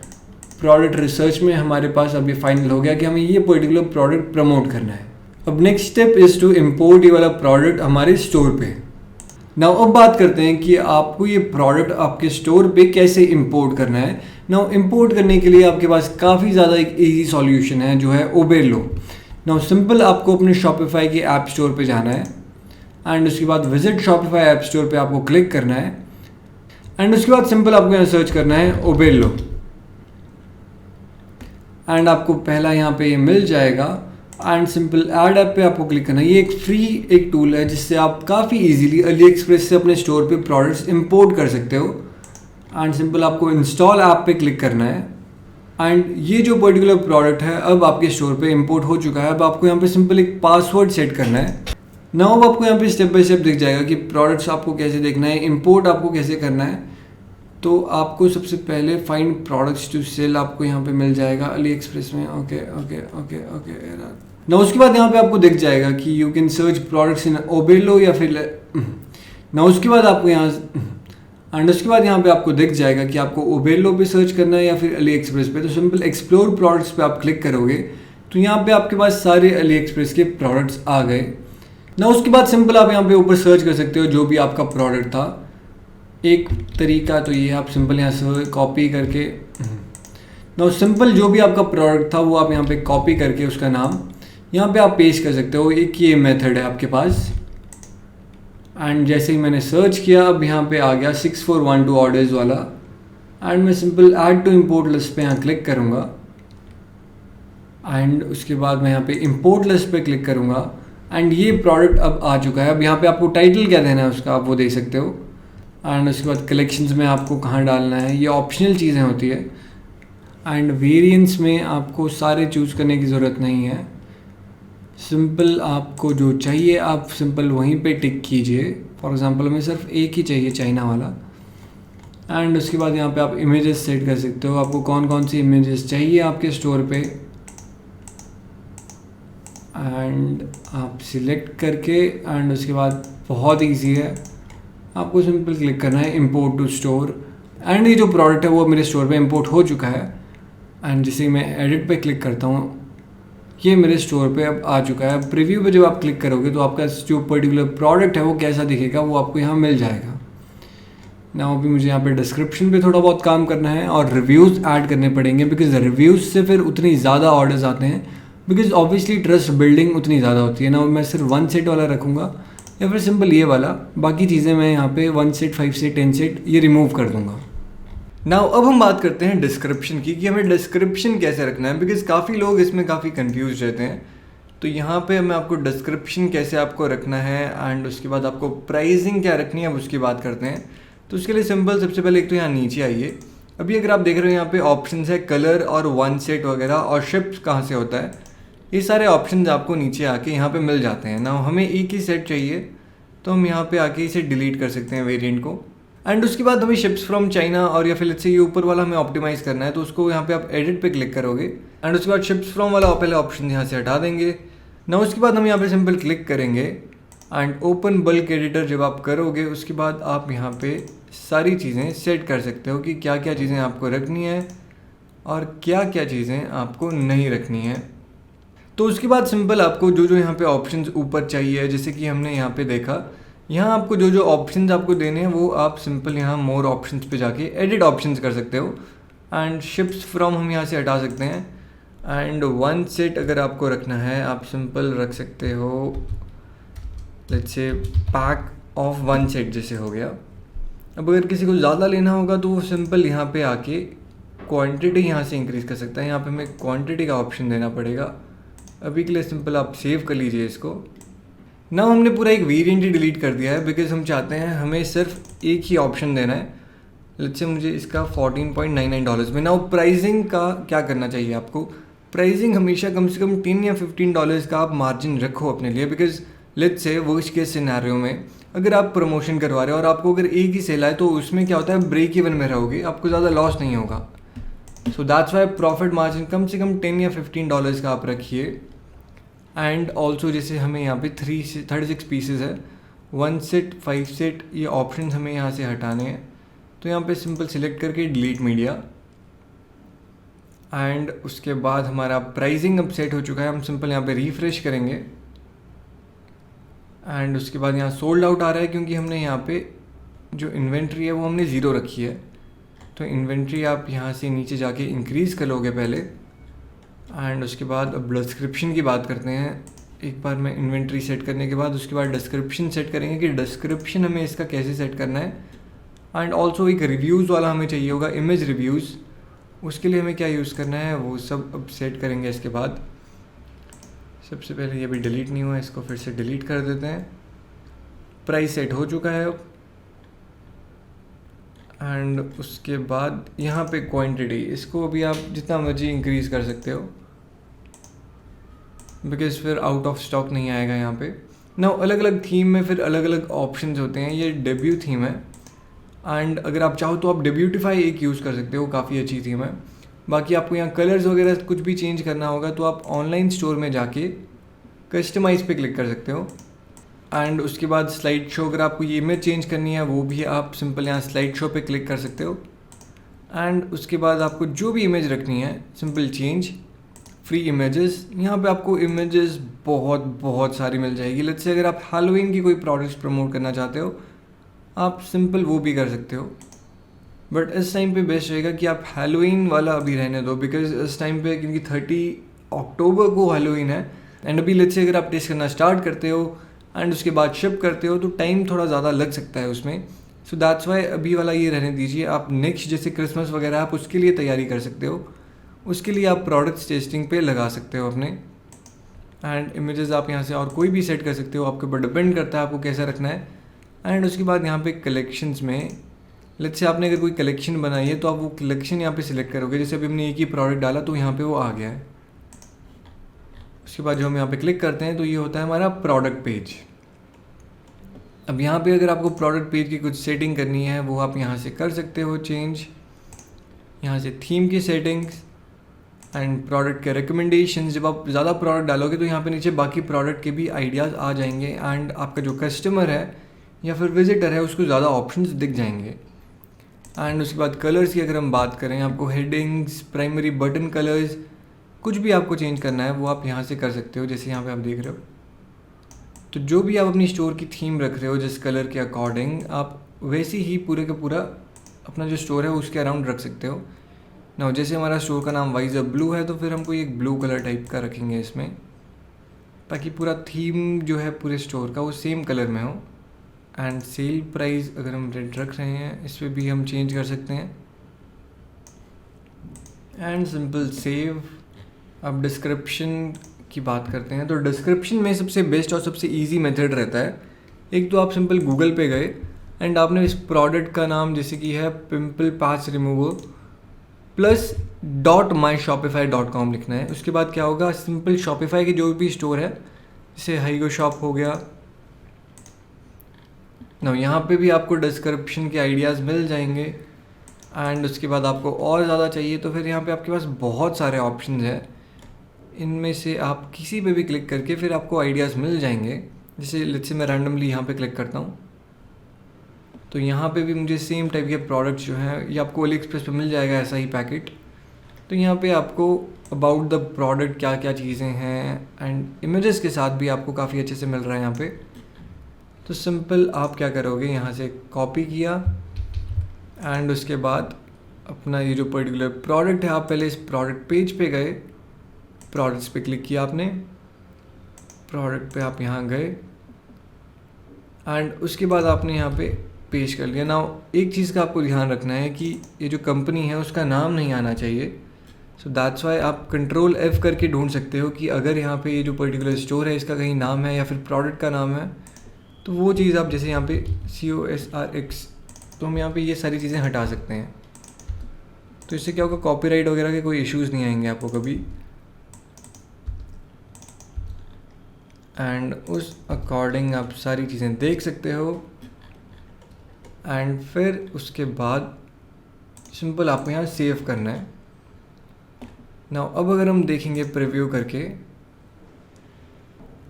प्रोडक्ट रिसर्च में हमारे पास अब ये फाइनल हो गया कि हमें ये पर्टिकुलर प्रोडक्ट प्रमोट करना है। अब next step is to import ये वाला प्रोडक्ट हमारे स्टोर पे। नाउ अब बात करते हैं कि आपको ये प्रोडक्ट आपके स्टोर पे कैसे इंपोर्ट करना है। नाउ इंपोर्ट करने के लिए आपके पास काफ़ी ज़्यादा एक इजी सॉल्यूशन है जो है ओबेलो। नाउ सिंपल आपको अपने शॉपिफाई के ऐप स्टोर पे जाना है एंड उसके बाद विजिट शॉपिफाई ऐप स्टोर पे आपको क्लिक करना है एंड उसके बाद सिंपल आपको यहाँ सर्च करना है ओबेलो एंड आपको पहला यहाँ पे ये मिल जाएगा एंड सिंपल ऐड ऐप पे आपको क्लिक करना है। ये एक फ्री एक टूल है जिससे आप काफ़ी इजीली अली एक्सप्रेस से अपने स्टोर पे प्रोडक्ट्स इंपोर्ट कर सकते हो एंड सिंपल आपको इंस्टॉल ऐप पे क्लिक करना है एंड ये जो पर्टिकुलर प्रोडक्ट है अब आपके स्टोर पे इंपोर्ट हो चुका है। अब आपको यहाँ पे सिंपल एक पासवर्ड सेट करना है। नाउ अब आपको यहाँ पे स्टेप बाय स्टेप दिख जाएगा कि प्रोडक्ट्स आपको कैसे देखना है, इंपोर्ट आपको कैसे करना है। तो आपको सबसे पहले फाइंड प्रोडक्ट्स टू सेल आपको यहाँ पे मिल जाएगा अली एक्सप्रेस में। ओके ओके ओके ओके ना उसके बाद यहाँ पे आपको दिख जाएगा कि you can search products in Oberlo या फिर ना उसके बाद आपको यहाँ पे आपको दिख जाएगा कि आपको ओबेलो पे सर्च करना है या फिर अली एक्सप्रेस पे। तो सिंपल एक्सप्लोर प्रोडक्ट्स पे आप क्लिक करोगे तो यहाँ पे आपके पास सारे अली एक्सप्रेस के प्रोडक्ट्स आ गए ना। उसके बाद सिंपल आप यहाँ पे ऊपर सर्च कर सकते हो जो भी आपका प्रोडक्ट था। एक तरीका तो ये आप सिंपल यहाँ से कॉपी करके ना सिंपल जो भी आपका प्रोडक्ट था वो आप यहाँ पे कॉपी करके उसका नाम यहाँ पे आप पेस्ट कर सकते हो। एक ये मेथड है आपके पास एंड जैसे ही मैंने सर्च किया अब यहाँ पे आ गया 6412 ऑर्डर्स वाला एंड मैं simple add to import list पे यहाँ क्लिक करूँगा एंड उसके बाद मैं यहाँ पे इम्पोर्ट लिस्ट पे क्लिक करूँगा एंड ये प्रोडक्ट अब आ चुका है। अब यहाँ पे आपको टाइटल क्या देना है उसका आप वो दे सकते हो एंड उसके बाद कलेक्शंस में आपको कहाँ डालना है ये ऑप्शनल चीज़ें होती है एंड वेरिएंट्स में आपको सारे चूज़ करने की ज़रूरत नहीं है। सिंपल आपको जो चाहिए आप सिंपल वहीं पे टिक कीजिए। फॉर एग्जांपल हमें सिर्फ एक ही चाहिए चाइना वाला एंड उसके बाद यहाँ पे आप इमेजेस सेट कर सकते हो। आपको कौन कौन सी इमेजेस चाहिए आपके स्टोर पे एंड आप सिलेक्ट करके एंड उसके बाद बहुत ईजी है, आपको सिंपल क्लिक करना है इंपोर्ट टू स्टोर एंड ये जो प्रोडक्ट है वो मेरे स्टोर पे इंपोर्ट हो चुका है एंड जिसे मैं एडिट पे क्लिक करता हूँ ये मेरे स्टोर पे अब आ चुका है। प्रीव्यू पे जब आप क्लिक करोगे तो आपका जो पर्टिकुलर प्रोडक्ट है वो कैसा दिखेगा वो आपको यहाँ मिल जाएगा ना। अभी मुझे यहाँ पे डिस्क्रिप्शन पे थोड़ा बहुत काम करना है और रिव्यूज़ ऐड करने पड़ेंगे बिकॉज रिव्यूज़ से फिर उतनी ज़्यादा ऑर्डर्स आते हैं बिकॉज ऑब्वियसली ट्रस्ट बिल्डिंग उतनी ज़्यादा होती है ना। मैं सिर्फ 1 सेट वाला रखूँगा या फिर सिंपल ये वाला, बाकी चीज़ें मैं यहाँ पे 1 सेट 5 सेट 10 सेट ये रिमूव कर दूँगा। नाउ अब हम बात करते हैं डिस्क्रिप्शन की कि हमें डिस्क्रिप्शन कैसे रखना है बिकॉज काफ़ी लोग इसमें काफ़ी कंफ्यूज रहते हैं। तो यहाँ पे मैं आपको डिस्क्रिप्शन कैसे आपको रखना है एंड उसके बाद आपको प्राइसिंग क्या रखनी है अब उसकी बात करते हैं। तो उसके लिए सिंपल सबसे पहले एक तो यहाँ नीचे आइए। अभी अगर आप देख रहे हो यहाँ पे ऑप्शंस है कलर और 1 सेट वगैरह और शिप्स कहाँ से होता है, ये सारे ऑप्शंस आपको नीचे आके यहाँ पे मिल जाते हैं ना। हमें एक ही सेट चाहिए तो हम यहाँ पे आके इसे डिलीट कर सकते हैं वेरिएंट को एंड उसके बाद हमें शिप्स फ्रॉम चाइना और या फिर लेट्स से ये ऊपर वाला हमें ऑप्टिमाइज़ करना है तो उसको यहाँ पे आप एडिट पे क्लिक करोगे एंड उसके बाद शिप्स फ्रॉम वाला पहले ऑप्शन यहाँ से हटा देंगे ना। उसके बाद हम यहाँ पे सिंपल क्लिक करेंगे एंड ओपन बल्क एडिटर जब आप करोगे उसके बाद आप यहाँ पे सारी चीज़ें सेट कर सकते हो कि क्या क्या चीज़ें आपको रखनी है और क्या क्या चीज़ें आपको नहीं रखनी है। तो उसके बाद सिंपल आपको जो जो यहाँ पे ऑप्शंस ऊपर चाहिए जैसे कि हमने यहाँ पे देखा, यहाँ आपको जो जो ऑप्शंस आपको देने हैं वो आप सिंपल यहाँ मोर ऑप्शंस पे जाके एडिट ऑप्शंस कर सकते हो एंड शिप्स फ्रॉम हम यहाँ से हटा सकते हैं एंड 1 सेट अगर आपको रखना है आप सिंपल रख सकते हो let's say pack of 1 set जैसे हो गया। अब अगर किसी को ज़्यादा लेना होगा तो वो सिंपल यहाँ पे आके क्वांटिटी यहाँ से इंक्रीज़ कर सकता है। यहाँ पे हमें क्वांटिटी का ऑप्शन देना पड़ेगा। अभी के लिए सिंपल आप सेव कर लीजिए इसको। ना हमने पूरा एक वेरिएंट ही डिलीट कर दिया है बिकॉज हम चाहते हैं हमें सिर्फ एक ही ऑप्शन देना है लेट्स से मुझे इसका $14.99 में। नाउ प्राइसिंग का क्या करना चाहिए आपको? प्राइसिंग हमेशा कम से कम $10 या $15 का आप मार्जिन रखो अपने लिए, because let's say worst case scenario में अगर आप प्रमोशन करवा रहे हो और आपको अगर एक ही सेल आए तो उसमें क्या होता है, ब्रेक इवन में रहोगे, आपको ज़्यादा लॉस नहीं होगा। So that's why profit margin कम से कम $10 या $15 का आप रखिए। एंड ऑल्सो जैसे हमें यहाँ पे 36 पीसेज है, 1 सेट 5 सेट, ये ऑप्शन हमें यहाँ से हटाने हैं। तो यहाँ पे सिंपल सिलेक्ट करके डिलीट मीडिया, एंड उसके बाद हमारा प्राइसिंग अब सेट हो चुका है। हम सिंपल यहाँ पे रिफ्रेश करेंगे एंड उसके बाद यहाँ सोल्ड आउट आ रहा है क्योंकि हमने यहाँ पे जो इन्वेंट्री है वो हमने ज़ीरो रखी है। तो इन्वेंट्री आप यहाँ से नीचे जाके इंक्रीज़ कर लोगे पहले, एंड उसके बाद अब डिस्क्रिप्शन की बात करते हैं। एक बार मैं इन्वेंट्री सेट करने के बाद उसके बाद डिस्क्रिप्शन सेट करेंगे कि डिस्क्रिप्शन हमें इसका कैसे सेट करना है। एंड ऑल्सो एक रिव्यूज़ वाला हमें चाहिए होगा, इमेज रिव्यूज़। उसके लिए हमें क्या यूज़ करना है वो सब अब सेट करेंगे। इसके बाद सबसे पहले ये भी डिलीट नहीं हुआ, इसको फिर से डिलीट कर देते हैं। प्राइस सेट हो चुका है अब, एंड उसके बाद यहाँ पे क्वांटिटी, इसको अभी आप जितना मर्जी इंक्रीज़ कर सकते हो बिकॉज फिर आउट ऑफ स्टॉक नहीं आएगा यहाँ पे। ना अलग अलग थीम में फिर अलग अलग ऑप्शंस होते हैं। ये डेब्यू थीम है, एंड अगर आप चाहो तो आप डेब्यूटिफाई एक यूज़ कर सकते हो, काफ़ी अच्छी थीम है। बाकी आपको यहाँ कलर्स वगैरह कुछ भी चेंज करना होगा तो आप ऑनलाइन स्टोर में जाके कस्टमाइज़ पे क्लिक कर सकते हो। एंड उसके बाद स्लाइड शो, अगर आपको ये इमेज चेंज करनी है वो भी आप सिंपल यहाँ स्लाइड शो पे क्लिक कर सकते हो। एंड उसके बाद आपको जो भी इमेज रखनी है सिंपल चेंज फ्री इमेजेस। यहाँ पे आपको इमेजेस बहुत सारी मिल जाएगी। लेट्स से अगर आप हैलोवीन की कोई प्रोडक्ट्स प्रमोट करना चाहते हो आप सिंपल वो भी कर सकते हो, बट इस टाइम पे बेस्ट रहेगा कि आप हैलोवीन वाला अभी रहने दो, बिकॉज इस टाइम पे क्योंकि 30 अक्टूबर को हैलोवीन है। एंड अभी लेट्स से अगर आप टेस्ट करना स्टार्ट करते हो एंड उसके बाद शिप करते हो तो टाइम थोड़ा ज़्यादा लग सकता है उसमें। सो दैट्स वाई अभी वाला ये रहने दीजिए। आप नेक्स्ट जैसे क्रिसमस वगैरह आप उसके लिए तैयारी कर सकते हो, उसके लिए आप प्रोडक्ट्स टेस्टिंग पे लगा सकते हो अपने। एंड इमेजेस आप यहाँ से और कोई भी सेट कर सकते हो, आपके ऊपर डिपेंड करता है आपको कैसा रखना है। एंड उसके बाद यहाँ पे कलेक्शंस में लेट्स से आपने अगर कोई कलेक्शन बनाई है तो आप वो कलेक्शन यहाँ पे सिलेक्ट करोगे। जैसे अभी हमने एक ही प्रोडक्ट डाला तो यहाँ पे वो आ गया है। उसके बाद जो हम यहाँ पे क्लिक करते हैं तो ये होता है हमारा प्रोडक्ट पेज। अब यहाँ पे अगर आपको प्रोडक्ट पेज की कुछ सेटिंग करनी है वो आप यहाँ से कर सकते हो चेंज। यहाँ से थीम की सेटिंग्स एंड प्रोडक्ट के रिकमेंडेशन। जब आप ज़्यादा प्रोडक्ट डालोगे तो यहाँ पे नीचे बाकी प्रोडक्ट के भी आइडियाज़ आ जाएंगे, एंड आपका जो कस्टमर है या फिर विजिटर है उसको ज़्यादा ऑप्शंस दिख जाएंगे। एंड उसके बाद कलर्स की अगर हम बात करें, आपको हेडिंग्स, प्राइमरी बटन कलर्स, कुछ भी आपको चेंज करना है वो आप यहाँ से कर सकते हो। जैसे यहाँ पे आप देख रहे हो, तो जो भी आप अपनी स्टोर की थीम रख रहे हो जिस कलर के अकॉर्डिंग आप वैसे ही पूरे का पूरा अपना जो स्टोर है उसके अराउंड रख सकते हो ना। जैसे हमारा स्टोर का नाम वाइज ब्लू है तो फिर हम कोई एक ब्लू कलर टाइप का रखेंगे इसमें, ताकि पूरा थीम जो है पूरे स्टोर का वो सेम कलर में हो। एंड सेल प्राइस अगर हम रेट रख रहे हैं इस पर भी हम चेंज कर सकते हैं। And simple save. अब डिस्क्रिप्शन की बात करते हैं तो डिस्क्रिप्शन में सबसे बेस्ट और सबसे इजी मेथड रहता है। एक तो आप सिंपल गूगल पे गए एंड आपने इस प्रोडक्ट का नाम जैसे कि है पिम्पल पैच रिमूवर +.myshopify.com लिखना है। उसके बाद क्या होगा, सिंपल शॉपिफाई के जो भी स्टोर है जैसे हाईगो शॉप हो गया ना, यहाँ पे भी आपको डिस्क्रिप्शन के आइडियाज़ मिल जाएंगे। एंड उसके बाद आपको और ज़्यादा चाहिए तो फिर यहाँ पे आपके पास बहुत सारे ऑप्शंस हैं, इनमें से आप किसी पे भी क्लिक करके फिर आपको आइडियाज़ मिल जाएंगे। जैसे लेट्स से मैं रैंडमली यहाँ पे क्लिक करता हूँ तो यहाँ पे भी मुझे सेम टाइप के प्रोडक्ट्स जो हैं ये आपको अली एक्सप्रेस पे मिल जाएगा, ऐसा ही पैकेट। तो यहाँ पे आपको अबाउट द प्रोडक्ट क्या क्या चीज़ें हैं एंड इमेजेस के साथ भी आपको काफ़ी अच्छे से मिल रहा है यहाँ पे। तो सिंपल आप क्या करोगे, यहाँ से कॉपी किया एंड उसके बाद अपना ये जो पर्टिकुलर प्रोडक्ट है आप पहले इस प्रोडक्ट पेज पे गए, प्रोडक्ट्स पे क्लिक किया आपने, प्रोडक्ट पे आप यहाँ गए एंड उसके बाद आपने यहाँ पे पेश कर लिया। नाउ एक चीज़ का आपको ध्यान रखना है कि ये जो कंपनी है उसका नाम नहीं आना चाहिए। सो दैट्स वाई आप कंट्रोल F करके ढूंढ सकते हो कि अगर यहाँ पे ये जो पर्टिकुलर स्टोर है इसका कहीं नाम है या फिर प्रोडक्ट का नाम है तो वो चीज़ आप जैसे यहाँ पे COSRX तो हम यहाँ पे ये सारी चीज़ें हटा सकते हैं। तो इससे क्या होगा, कॉपीराइट वगैरह के कोई इश्यूज़ नहीं आएंगे आपको कभी, एंड उस अकॉर्डिंग आप सारी चीज़ें देख सकते हो। एंड फिर उसके बाद सिंपल आपको यहाँ सेव करना है। नाउ अब अगर हम देखेंगे प्रीव्यू करके,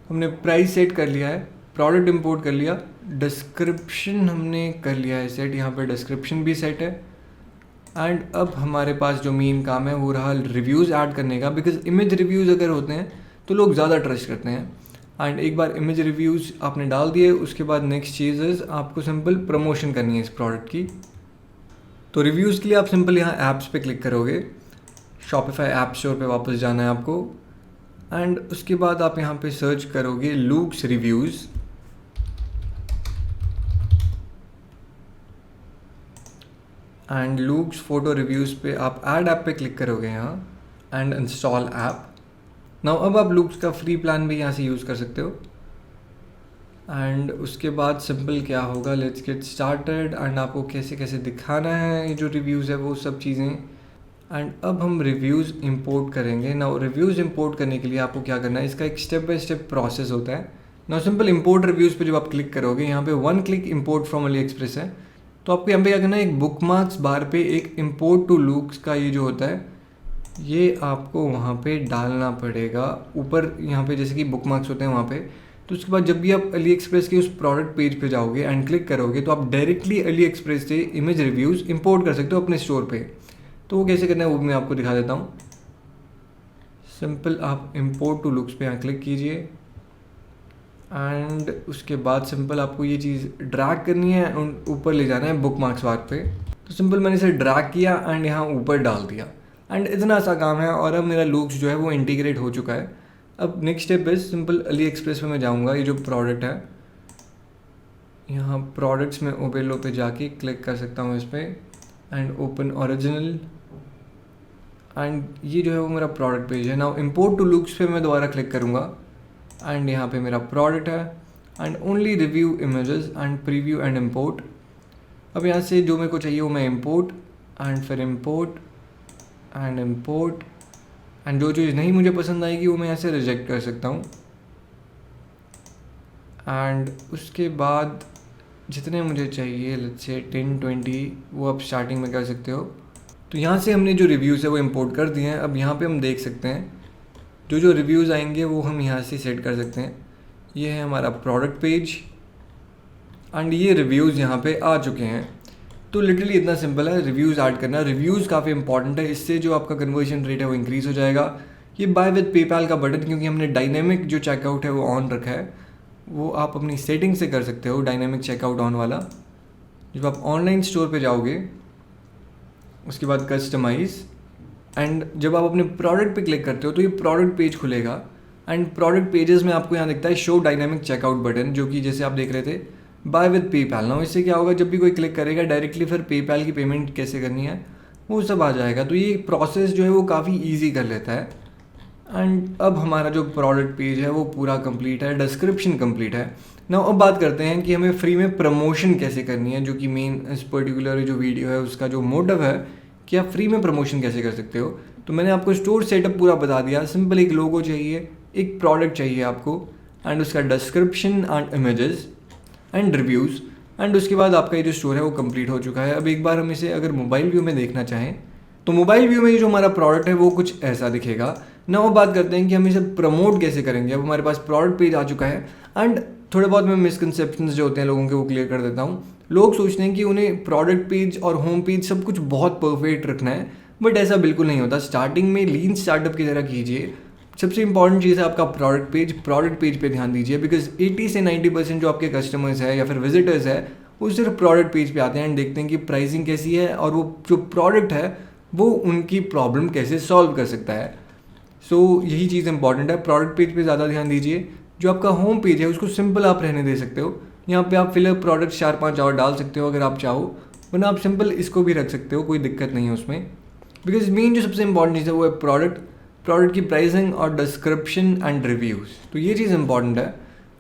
हमने प्राइस सेट कर लिया है, प्रोडक्ट इंपोर्ट कर लिया, डिस्क्रिप्शन हमने कर लिया है सेट, यहाँ पे डिस्क्रिप्शन भी सेट है। एंड अब हमारे पास जो मेन काम है वो रहा रिव्यूज़ ऐड करने का, बिकॉज इमेज रिव्यूज़ अगर होते हैं तो लोग ज़्यादा ट्रस्ट करते हैं। एंड एक बार इमेज रिव्यूज़ आपने डाल दिए, उसके बाद नेक्स्ट चीज़ आपको सिंपल प्रमोशन करनी है इस प्रोडक्ट की। तो रिव्यूज़ के लिए आप सिंपल यहाँ ऐप्स पे क्लिक करोगे, शॉपिफाई ऐप स्टोर पे वापस जाना है आपको, एंड उसके बाद आप यहाँ पे सर्च करोगे Luke's reviews. And Luke's photo reviews पे आप ऐड ऐप पे क्लिक करोगे यहाँ, एंड इंस्टॉल ऐप। नाउ अब आप लूक्स का फ्री प्लान भी यहाँ से यूज़ कर सकते हो। एंड उसके बाद सिंपल क्या होगा, लेट्स गेट स्टार्टेड, एंड आपको कैसे कैसे दिखाना है ये जो रिव्यूज़ है वो सब चीज़ें। एंड अब हम रिव्यूज़ इंपोर्ट करेंगे। नाउ रिव्यूज़ इंपोर्ट करने के लिए आपको क्या करना है, इसका एक स्टेप बाय स्टेप प्रोसेस होता है। नाउ सिंपल इंपोर्ट रिव्यूज़ पे जब आप क्लिक करोगे, यहाँ पे 1 click import from Ali express है, तो आपको यहाँ पे क्या करना है, एक बुकमार्क्स बार पे एक इंपोर्ट टू लूक्स का ये जो होता है ये आपको वहाँ पे डालना पड़ेगा ऊपर, यहाँ पे जैसे कि बुकमार्क्स होते हैं वहाँ पे। तो उसके बाद जब भी आप अली एक्सप्रेस के उस प्रोडक्ट पेज पे जाओगे एंड क्लिक करोगे, तो आप डायरेक्टली अली एक्सप्रेस से इमेज रिव्यूज़ इंपोर्ट कर सकते हो अपने स्टोर पे। तो वो कैसे करना है वो मैं आपको दिखा देता हूँ। सिंपल आप इंपोर्ट टू लुक्स पे यहाँ क्लिक कीजिए, एंड उसके बाद सिंपल आपको ये चीज़ ड्रैग करनी है और ऊपर ले जाना है बुकमार्क्स बार पे। तो सिंपल मैंने इसे ड्रैग किया एंड यहाँ ऊपर डाल दिया, एंड इतना सा काम है और अब मेरा लुक्स जो है वो इंटीग्रेट हो चुका है। अब next step is simple Ali express पे मैं जाऊँगा, ये जो प्रोडक्ट है यहाँ प्रोडक्ट्स में ओबेलो पे जाके क्लिक कर सकता हूँ इस पर, एंड ओपन ओरिजिनल, एंड ये जो है वो मेरा प्रोडक्ट पेज है। नाउ इंपोर्ट टू लुक्स पे मैं दोबारा क्लिक करूँगा, एंड यहाँ पे मेरा प्रोडक्ट है, and only review images and preview and import. अब यहाँ से जो मेरे को चाहिए वो मैं इंपोर्ट, एंड फिर इंपोर्ट एंड इंपोर्ट, एंड जो चीज़ नहीं मुझे पसंद आएगी वो मैं यहाँ से रिजेक्ट कर सकता हूँ। एंड उसके बाद जितने मुझे चाहिए, लेट्स से 10-20, वो आप स्टार्टिंग में कर सकते हो। तो यहाँ से हमने जो रिव्यूज़ है वो इंपोर्ट कर दिए हैं। अब यहाँ पे हम देख सकते हैं जो जो रिव्यूज़ आएंगे वो हम यहाँ से सेट कर सकते हैं। ये है हमारा प्रोडक्ट पेज, एंड ये रिव्यूज़ यहाँ पे आ चुके हैं। तो लिटरली इतना सिंपल है रिव्यूज़ ऐड करना। रिव्यूज़ काफ़ी इंपॉर्टेंट है, इससे जो आपका कन्वर्जन रेट है वो इंक्रीज़ हो जाएगा। ये बाय विद पेपैल का बटन, क्योंकि हमने डायनेमिक जो चेकआउट है वो ऑन रखा है, वो आप अपनी सेटिंग से कर सकते हो, डायनेमिक चेकआउट ऑन वाला। जब आप ऑनलाइन स्टोर पे जाओगे उसके बाद कस्टमाइज़, एंड जब आप अपने प्रोडक्ट पे क्लिक करते हो तो ये प्रोडक्ट पेज खुलेगा, एंड प्रोडक्ट पेजेस में आपको यहाँ दिखता है शो डायनेमिक चेकआउट बटन, जो कि जैसे आप देख रहे थे बाय विद पेपैल। ना इससे क्या होगा, जब भी कोई क्लिक करेगा डायरेक्टली फिर पेपैल की पेमेंट कैसे करनी है वो सब आ जाएगा। तो ये प्रोसेस जो है वो काफ़ी ईजी कर लेता है। एंड अब हमारा जो प्रोडक्ट पेज है वो पूरा कंप्लीट है, डिस्क्रिप्शन कंप्लीट है। ना अब बात करते हैं कि हमें फ्री में प्रमोशन कैसे करनी है, जो कि मेन इस पर्टिकुलर जो वीडियो है उसका जो मोटिव है कि आप फ्री में प्रमोशन कैसे कर सकते हो। तो मैंने आपको स्टोर सेटअप पूरा बता दिया। सिंपल एक लोगो चाहिए, एक प्रोडक्ट चाहिए आपको, एंड उसका description and images and reviews, and उसके बाद आपका ये जो स्टोर है वो कंप्लीट हो चुका है। अब एक बार हम इसे अगर मोबाइल व्यू में देखना चाहें तो मोबाइल व्यू में ये जो हमारा प्रोडक्ट है वो कुछ ऐसा दिखेगा। ना वो बात करते हैं कि हम इसे प्रमोट कैसे करेंगे। अब हमारे पास प्रोडक्ट पेज आ चुका है, एंड थोड़े बहुत मैं मिसकंसेप्शंस जो होते हैं लोगों के वो क्लियर कर देता हूँ। लोग सोचते हैं कि उन्हें प्रोडक्ट पेज और होम पेज सब कुछ बहुत परफेक्ट रखना है, बट ऐसा बिल्कुल नहीं होता। स्टार्टिंग में लीन स्टार्टअप की तरह कीजिए। सबसे इंपॉर्टेंट चीज़ है आपका प्रोडक्ट पेज पे ध्यान दीजिए, बिकॉज 80 से 90% जो आपके कस्टमर्स है या फिर विजिटर्स है वो सिर्फ प्रोडक्ट पेज पे आते हैं एंड देखते हैं कि प्राइसिंग कैसी है और वो जो प्रोडक्ट है वो उनकी प्रॉब्लम कैसे सॉल्व कर सकता है। सो यही चीज़ इंपॉर्टेंट है, प्रोडक्ट पेज पे ज़्यादा ध्यान दीजिए। जो आपका होम पेज है उसको सिंपल आप रहने दे सकते हो। यहाँ पे आप फिलर प्रोडक्ट 4-5 और डाल सकते हो अगर आप चाहो, वरना आप सिंपल इसको भी रख सकते हो, कोई दिक्कत नहीं है उसमें। बिकॉज मेन जो सबसे इंपॉर्टेंट चीज़ है वो है प्रोडक्ट की प्राइसिंग और डिस्क्रिप्शन एंड रिव्यूज़। तो ये चीज़ इंपॉर्टेंट है।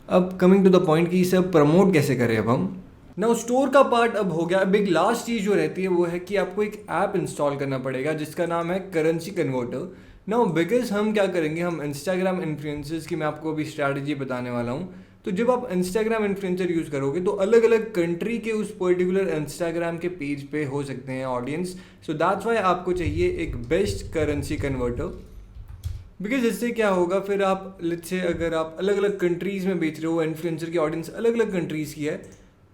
अब कमिंग टू द पॉइंट कि इसे प्रमोट कैसे करें। अब हम ना स्टोर का पार्ट अब हो गया। अब एक लास्ट चीज़ जो रहती है वो है कि आपको एक ऐप इंस्टॉल करना पड़ेगा जिसका नाम है करेंसी कन्वर्टर। नाउ बिकॉज हम क्या करेंगे, हम इंस्टाग्राम इन्फ्लुएंसर्स की मैं आपको अभी स्ट्रैटेजी बताने वाला हूँ। तो जब आप इंस्टाग्राम इन्फ्लुएंसर यूज़ करोगे तो अलग अलग कंट्री के उस पर्टिकुलर इंस्टाग्राम के पेज पे हो सकते हैं ऑडियंस। सो दैट्स वाई आपको चाहिए एक बेस्ट करेंसी कन्वर्टर। बिकॉज इससे क्या होगा, फिर आप लेट्स से अगर आप अलग अलग कंट्रीज़ में बेच रहे हो, इन्फ्लुएंसर की ऑडियंस अलग अलग कंट्रीज़ की है,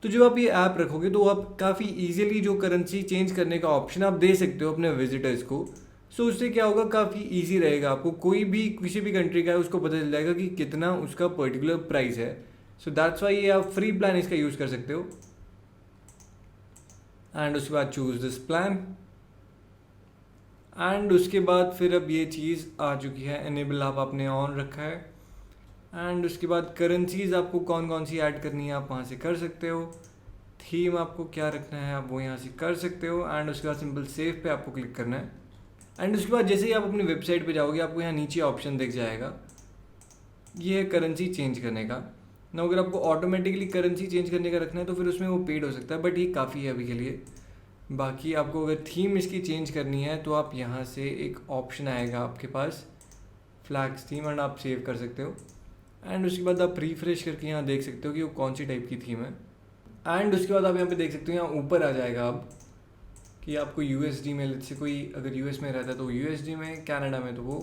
तो जब आप ये ऐप रखोगे तो आप काफ़ी इजीली जो करेंसी चेंज करने का ऑप्शन आप दे सकते हो अपने विजिटर्स को। सो उससे क्या होगा, काफ़ी इजी रहेगा आपको, कोई भी किसी भी कंट्री का है उसको पता चल जाएगा कि कितना उसका पर्टिकुलर प्राइस है। सो दैट्स वाई ये आप फ्री प्लान इसका यूज़ कर सकते हो। एंड उसके बाद चूज़ दिस प्लान। एंड उसके बाद फिर अब ये चीज़ आ चुकी है, एनेबल आप आपने ऑन रखा है। एंड उसके बाद करेंसीज आपको कौन कौन सी ऐड करनी है आप वहाँ से कर सकते हो। थीम आपको क्या रखना है आप वो यहाँ से कर सकते हो। एंड उसके बाद सिंपल सेव पे आपको क्लिक करना है। एंड उसके बाद जैसे ही आप अपनी वेबसाइट पे जाओगे आपको यहाँ नीचे ऑप्शन दिख जाएगा, ये है करेंसी चेंज करने का ना। अगर आपको ऑटोमेटिकली करेंसी चेंज करने का रखना है तो फिर उसमें वो पेड हो सकता है, बट ये काफ़ी है अभी के लिए। बाकी आपको अगर थीम इसकी चेंज करनी है तो आप यहाँ से एक ऑप्शन आएगा आपके पास फ्लैग्स थीम, एंड आप सेव कर सकते हो। एंड उसके बाद आप रिफ्रेश करके यहाँ देख सकते हो कि वो कौन सी टाइप की थीम है। एंड उसके बाद आप यहाँ पे देख सकते हो यहाँ ऊपर आ जाएगा अब कि आपको यूएसडी में, लेट्स से कोई अगर यूएस में रहता है तो यूएसडी में, कनाडा में तो वो,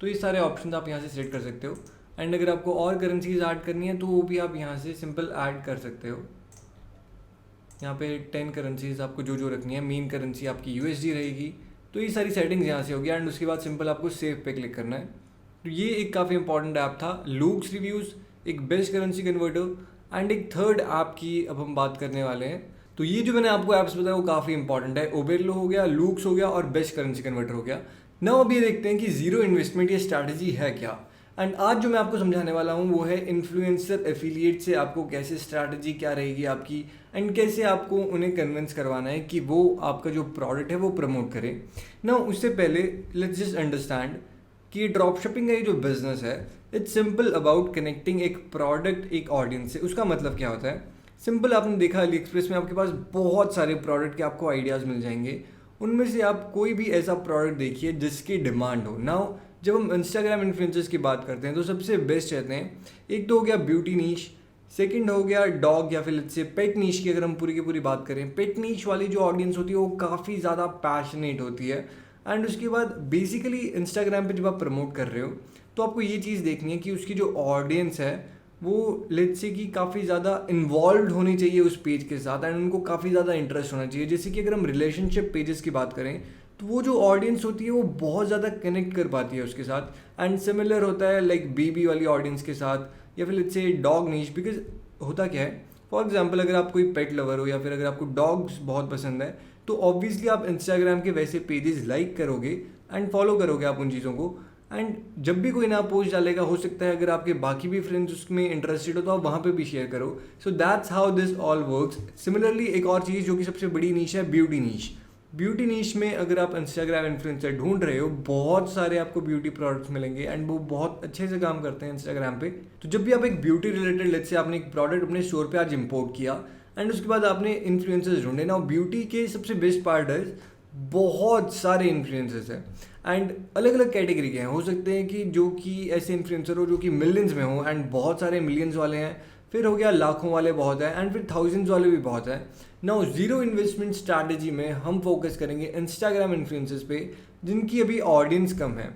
तो ये सारे ऑप्शन आप यहाँ से सेट कर सकते हो। एंड अगर आपको और करेंसीज ऐड करनी है तो वो भी आप यहाँ से सिंपल ऐड कर सकते हो। यहाँ पे 10 करेंसीज आपको जो जो रखनी है, मेन करेंसी आपकी यूएसडी रहेगी, तो ये सारी सेटिंग्स यहाँ से होगी। एंड उसके बाद सिंपल आपको सेव पे क्लिक करना है। तो ये एक काफ़ी इंपॉर्टेंट ऐप था, लूक्स रिव्यूज़, एक बेस्ट करेंसी कन्वर्टर। एंड एक थर्ड ऐप की अब हम बात करने वाले हैं। तो ये जो मैंने आपको ऐप्स बताया वो काफ़ी इंपॉर्टेंट है, ओबेरलो हो गया, लूक्स हो गया और बेस्ट करेंसी कन्वर्टर हो गया। नाउ अब ये देखते हैं कि जीरो इन्वेस्टमेंट ये स्ट्रैटेजी है क्या। एंड आज जो मैं आपको समझाने वाला हूँ वो है इन्फ्लुएंसर एफिलिएट से आपको कैसे स्ट्रैटेजी क्या रहेगी आपकी, एंड कैसे आपको उन्हें कन्विंस करवाना है कि वो आपका जो प्रोडक्ट है वो प्रमोट करें ना। उससे पहले लेट्स जस्ट अंडरस्टैंड कि ड्रॉप शिपिंग का ये जो बिजनेस है, इट्स सिंपल अबाउट कनेक्टिंग एक प्रोडक्ट एक ऑडियंस से। उसका मतलब क्या होता है, सिंपल आपने देखा अली एक्सप्रेस में आपके पास बहुत सारे प्रोडक्ट के आपको आइडियाज़ मिल जाएंगे, उनमें से आप कोई भी ऐसा प्रोडक्ट देखिए जिसकी डिमांड हो। नाउ जब हम इंस्टाग्राम इन्फ्लुएंसर्स की बात करते हैं तो सबसे बेस्ट रहते हैं, एक तो हो गया ब्यूटी नीश, सेकंड हो गया डॉग या फिर लेट्स से पेट नीश की। अगर हम पूरी की पूरी बात करें, पेट नीश वाली जो ऑडियंस होती है वो काफ़ी ज़्यादा पैशनेट होती है। एंड उसके बाद बेसिकली इंस्टाग्राम पे जब आप प्रमोट कर रहे हो तो आपको ये चीज़ देखनी है कि उसकी जो ऑडियंस है वो लेट्स से कि काफ़ी ज़्यादा इन्वॉल्व होनी चाहिए उस पेज के साथ, एंड उनको काफ़ी ज़्यादा इंटरेस्ट होना चाहिए। जैसे कि अगर हम रिलेशनशिप पेजेस की बात करें तो वो जो ऑडियंस होती है वो बहुत ज़्यादा कनेक्ट कर पाती है उसके साथ। एंड सिमिलर होता है लाइक बेबी वाली ऑडियंस के साथ या फिर let's say dog niche. Because होता क्या है, फॉर एग्जाम्पल अगर आप कोई पेट लवर हो या फिर अगर आपको डॉग्स बहुत पसंद है तो ऑब्वियसली आप इंस्टाग्राम के वैसे पेजेस लाइक करोगे एंड फॉलो करोगे आप उन चीज़ों को। एंड जब भी कोई नया पोस्ट डालेगा, हो सकता है अगर आपके बाकी भी फ्रेंड्स उसमें इंटरेस्टेड हो तो आप वहाँ पे भी शेयर करो। सो that's how this all works. Similarly एक और चीज़ जो कि सबसे बड़ी नीश है, ब्यूटी नीश। ब्यूटी नीश में अगर आप इंस्टाग्राम इन्फ्लुएंसर ढूंढ रहे हो, बहुत सारे आपको ब्यूटी प्रोडक्ट्स मिलेंगे एंड वो बहुत अच्छे से काम करते हैं इंस्टाग्राम पे। तो जब भी आप एक ब्यूटी रिलेटेड लेट्स से आपने एक प्रोडक्ट अपने स्टोर पे आज इंपोर्ट किया एंड उसके बाद आपने इन्फ्लुएंसर्स ढूंढे ना, ब्यूटी के सबसे बेस्ट पार्ट है बहुत सारे इन्फ्लुएंसर्स हैं एंड अलग अलग कैटेगरी के हैं। हो सकते हैं कि जो कि ऐसे इन्फ्लुएंसर हो जो कि मिलियंस में हो, एंड बहुत सारे मिलियंस वाले हैं, फिर हो गया लाखों वाले बहुत हैं, एंड फिर थाउजेंड्स वाले भी बहुत हैं। नाउ जीरो इन्वेस्टमेंट स्ट्रैटेजी में हम फोकस करेंगे इंस्टाग्राम इन्फ्लुएंसर्स पे जिनकी अभी ऑडियंस कम है।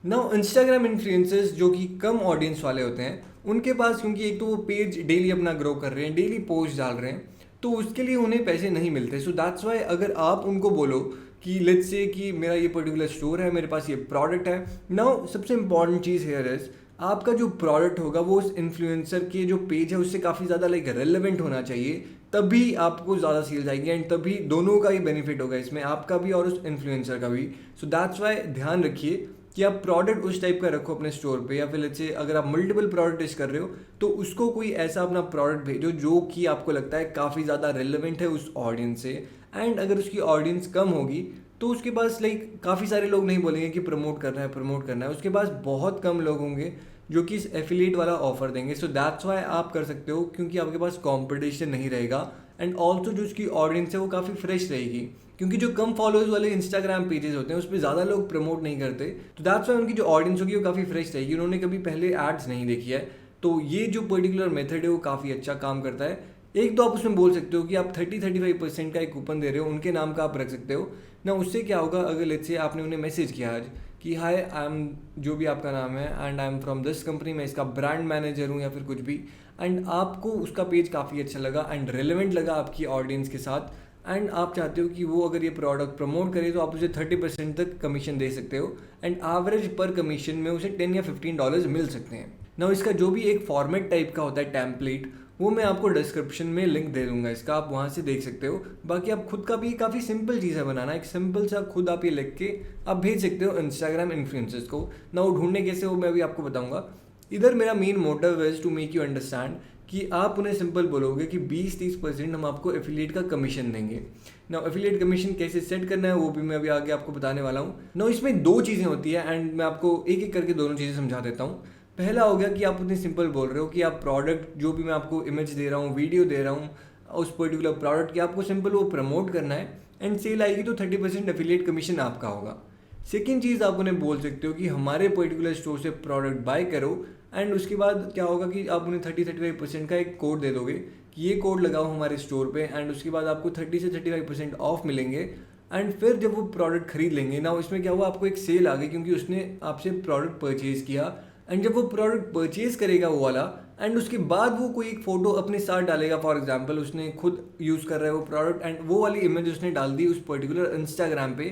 नाउ इंस्टाग्राम इन्फ्लुएंसर्स जो कि कम ऑडियंस वाले होते हैं उनके पास, क्योंकि एक तो वो पेज डेली अपना ग्रो कर रहे हैं, डेली पोस्ट डाल रहे हैं, तो उसके लिए उन्हें पैसे नहीं मिलते। सो दैट्स वाई अगर आप उनको बोलो कि लेट्स से कि मेरा ये पर्टिकुलर स्टोर है, मेरे पास ये प्रोडक्ट है, नाउ सबसे इंपॉर्टेंट चीज़ हेयर इज आपका जो प्रोडक्ट होगा वो उस इन्फ्लुएंसर के जो पेज है उससे काफ़ी ज़्यादा लाइक रेलेवेंट होना चाहिए, तभी आपको ज़्यादा सेल्स आएगी एंड तभी दोनों का ही बेनिफिट होगा इसमें, आपका भी और उस इन्फ्लुएंसर का भी। सो दैट्स वाई ध्यान रखिए कि आप प्रोडक्ट उस टाइप का रखो अपने स्टोर पे, या फिर लेट्स से अगर आप मल्टीपल प्रोडक्ट टेस्ट कर रहे हो तो उसको कोई ऐसा अपना प्रोडक्ट भेजो जो कि आपको लगता है काफ़ी ज़्यादा रेलेवेंट है उस ऑडियंस से। एंड अगर उसकी ऑडियंस कम होगी तो उसके पास लाइक काफ़ी सारे लोग नहीं बोलेंगे कि प्रमोट करना है, उसके पास बहुत कम लोग होंगे जो कि इस एफिलिएट वाला ऑफर देंगे। सो दैट्स वाई आप कर सकते हो क्योंकि आपके पास कंपटीशन नहीं रहेगा एंड ऑल्सो जो उसकी ऑडियंस है वो काफ़ी फ्रेश रहेगी, क्योंकि जो कम फॉलोअर्स वाले इंस्टाग्राम पेजेस होते हैं उस पर ज़्यादा लोग प्रमोट नहीं करते, तो दैट्स वाई उनकी जो ऑडियंस होगी वो काफ़ी फ्रेश रहेगी, उन्होंने कभी पहले एड्स नहीं देखी है। तो ये जो पर्टिकुलर मेथड है वो काफ़ी अच्छा काम करता है। एक तो आप उसमें बोल सकते हो कि आप 30-35% का एक कूपन दे रहे हो, उनके नाम का आप रख सकते हो ना। उससे क्या होगा, अगर लेट्स से आपने उन्हें मैसेज किया आज कि हाय आई एम, जो भी आपका नाम है, and I am from this company, मैं इसका ब्रांड मैनेजर हूँ या फिर कुछ भी, एंड आपको उसका पेज काफ़ी अच्छा लगा एंड रेलेवेंट लगा आपकी ऑडियंस के साथ, एंड आप चाहते हो कि वो अगर ये प्रोडक्ट प्रमोट करे तो आप उसे 30% तक कमीशन दे सकते हो, एंड एवरेज पर कमीशन में उसे $10 या $15 मिल सकते हैं ना। इसका जो भी एक फॉर्मेट टाइप का होता है टेम्पलेट, वो मैं आपको डिस्क्रिप्शन में लिंक दे दूंगा इसका, आप वहाँ से देख सकते हो। बाकी आप खुद का भी काफ़ी सिंपल चीज़ है बनाना, एक सिंपल सा खुद आप ये लिख के आप भेज सकते हो इंस्टाग्राम इन्फ्लुएंसर्स को ना। वो ढूंढने कैसे वो मैं भी आपको बताऊंगा। इधर मेरा main motive is to make you understand कि आप उन्हें सिंपल बोलोगे कि 20-30% हम आपको एफिलिएट का कमीशन देंगे ना। एफिलिएट कमीशन कैसे सेट करना है वो भी मैं अभी आगे आपको बताने वाला हूँ ना। इसमें 2 चीज़ें होती है एंड मैं आपको एक एक करके दोनों चीज़ें समझा देता हूँ। पहला हो गया कि आप उतने सिंपल बोल रहे हो कि आप प्रोडक्ट, जो भी मैं आपको इमेज दे रहा हूँ, वीडियो दे रहा हूँ, उस पर्टिकुलर प्रोडक्ट की आपको सिंपल वो प्रमोट करना है, एंड सेल आएगी तो 30% एफिलिएट कमीशन आपका होगा। सेकेंड चीज़ आप उन्हें बोल सकते हो कि हमारे पर्टिकुलर स्टोर से प्रोडक्ट बाय करो, एंड उसके बाद क्या होगा कि आप उन्हें 30-35% का एक कोड दे दोगे कि ये कोड लगाओ हमारे स्टोर पे, एंड उसके बाद आपको 30 से 35% ऑफ मिलेंगे। एंड फिर जब वो प्रोडक्ट खरीद लेंगे ना, इसमें क्या हुआ, आपको एक सेल आ गई क्योंकि उसने आपसे प्रोडक्ट परचेज़ किया, एंड जब वो प्रोडक्ट परचेज़ करेगा वो वाला, एंड उसके बाद वो कोई एक फ़ोटो अपने साथ डालेगा, फॉर एग्जांपल उसने खुद यूज़ कर रहा है वो प्रोडक्ट, एंड वो वाली इमेज उसने डाल दी उस पर्टिकुलर इंस्टाग्राम पे,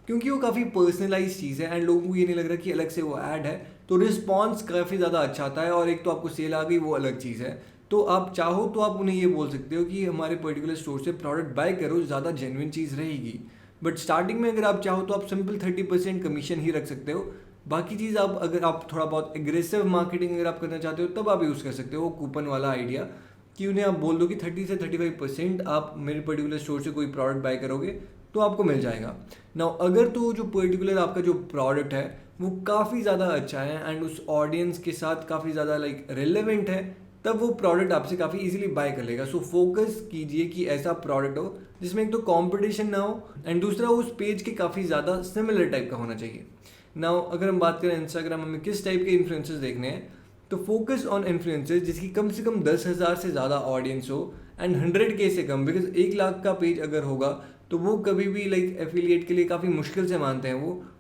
क्योंकि वो काफ़ी पर्सनलाइज चीज़ है एंड लोगों को ये नहीं लग रहा कि अलग से वो ऐड है, तो रिस्पॉन्स काफ़ी ज़्यादा अच्छा आता है। और एक तो आपको सेल आ गई, वो अलग चीज़ है। तो आप चाहो तो आप उन्हें ये बोल सकते हो कि हमारे पर्टिकुलर स्टोर से प्रोडक्ट बाय करो, ज़्यादा जेन्युइन चीज़ रहेगी। बट स्टार्टिंग में अगर आप चाहो तो आप सिंपल 30% कमीशन ही रख सकते हो। बाकी चीज़ आप, अगर आप थोड़ा बहुत एग्रेसिव मार्केटिंग अगर आप करना चाहते हो तब आप यूज़ कर सकते हो वो कूपन वाला आइडिया, कि उन्हें आप बोल दो कि 30 से 35% आप मेरे पर्टिकुलर स्टोर से कोई प्रोडक्ट बाय करोगे तो आपको मिल जाएगा ना। अगर तो जो पर्टिकुलर आपका जो प्रोडक्ट है वो काफ़ी ज़्यादा अच्छा है एंड उस ऑडियंस के साथ काफ़ी ज़्यादा लाइक रिलेवेंट है, तब वो प्रोडक्ट आपसे काफ़ी इजीली बाय कर लेगा। सो फोकस कीजिए कि ऐसा प्रोडक्ट हो जिसमें एक तो कंपटीशन ना हो, एंड दूसरा उस पेज के काफ़ी ज़्यादा सिमिलर टाइप का होना चाहिए। नाउ अगर हम बात करें इंस्टाग्राम में किस टाइप के इन्फ्लुएंसर्स देखने हैं, तो फोकस ऑन इन्फ्लुएंसर्स जिसकी कम से कम 10,000 से ज़्यादा ऑडियंस हो एंड 100K से कम, बिकॉज 1 लाख का पेज अगर होगा तो वो कभी भी लाइक एफिलिएट के लिए काफ़ी मुश्किल से मानते हैं।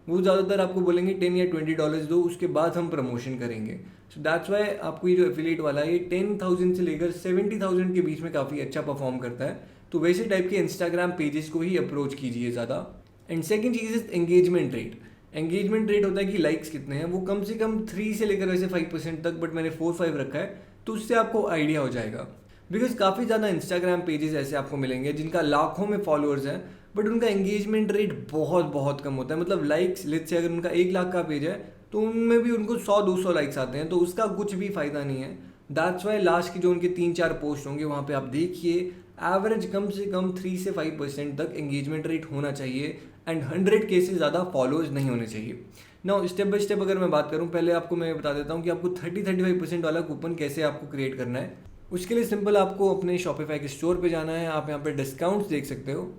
वो ज़्यादातर आपको बोलेंगे $10 या $20 दो, उसके बाद हम प्रमोशन करेंगे। सो दैट्स वाई आपको ये जो एफिलिएट वाला है ये 10,000 से लेकर 70,000 के बीच में काफ़ी अच्छा परफॉर्म करता है। तो वैसे टाइप के इंस्टाग्राम पेजेस को ही अप्रोच कीजिए ज़्यादा। And second cheese is engagement rate. Engagement rate होता है कि लाइक्स कितने हैं, वो कम से कम 3 से लेकर वैसे 5% तक, बट मैंने 4-5 रखा है, तो उससे आपको आइडिया हो जाएगा। बिकॉज काफ़ी ज़्यादा इंस्टाग्राम पेजेस ऐसे आपको मिलेंगे जिनका लाखों में फॉलोअर्स हैं, बट उनका एंगेजमेंट रेट बहुत बहुत कम होता है। मतलब लाइक्स लेट्स से अगर उनका 1 लाख का पेज है तो उनमें भी उनको 100-200 लाइक्स आते हैं, तो उसका कुछ भी फ़ायदा नहीं है। दैट्स वाई लास्ट की जो उनके 3-4 पोस्ट होंगे वहाँ पे आप देखिए, एवरेज कम से कम 3 से 5% तक एंगेजमेंट रेट होना चाहिए एंड 100K से ज़्यादा फॉलोअर्स नहीं होने चाहिए। नाउ स्टेप बाय स्टेप अगर मैं बात करूँ, पहले आपको मैं बता देता हूँ कि आपको 30-35% वाला कूपन कैसे आपको क्रिएट करना है। उसके लिए सिंपल आपको अपने शॉपिफाई के स्टोर पे जाना है, आप यहाँ पे डिस्काउंट्स देख सकते हो,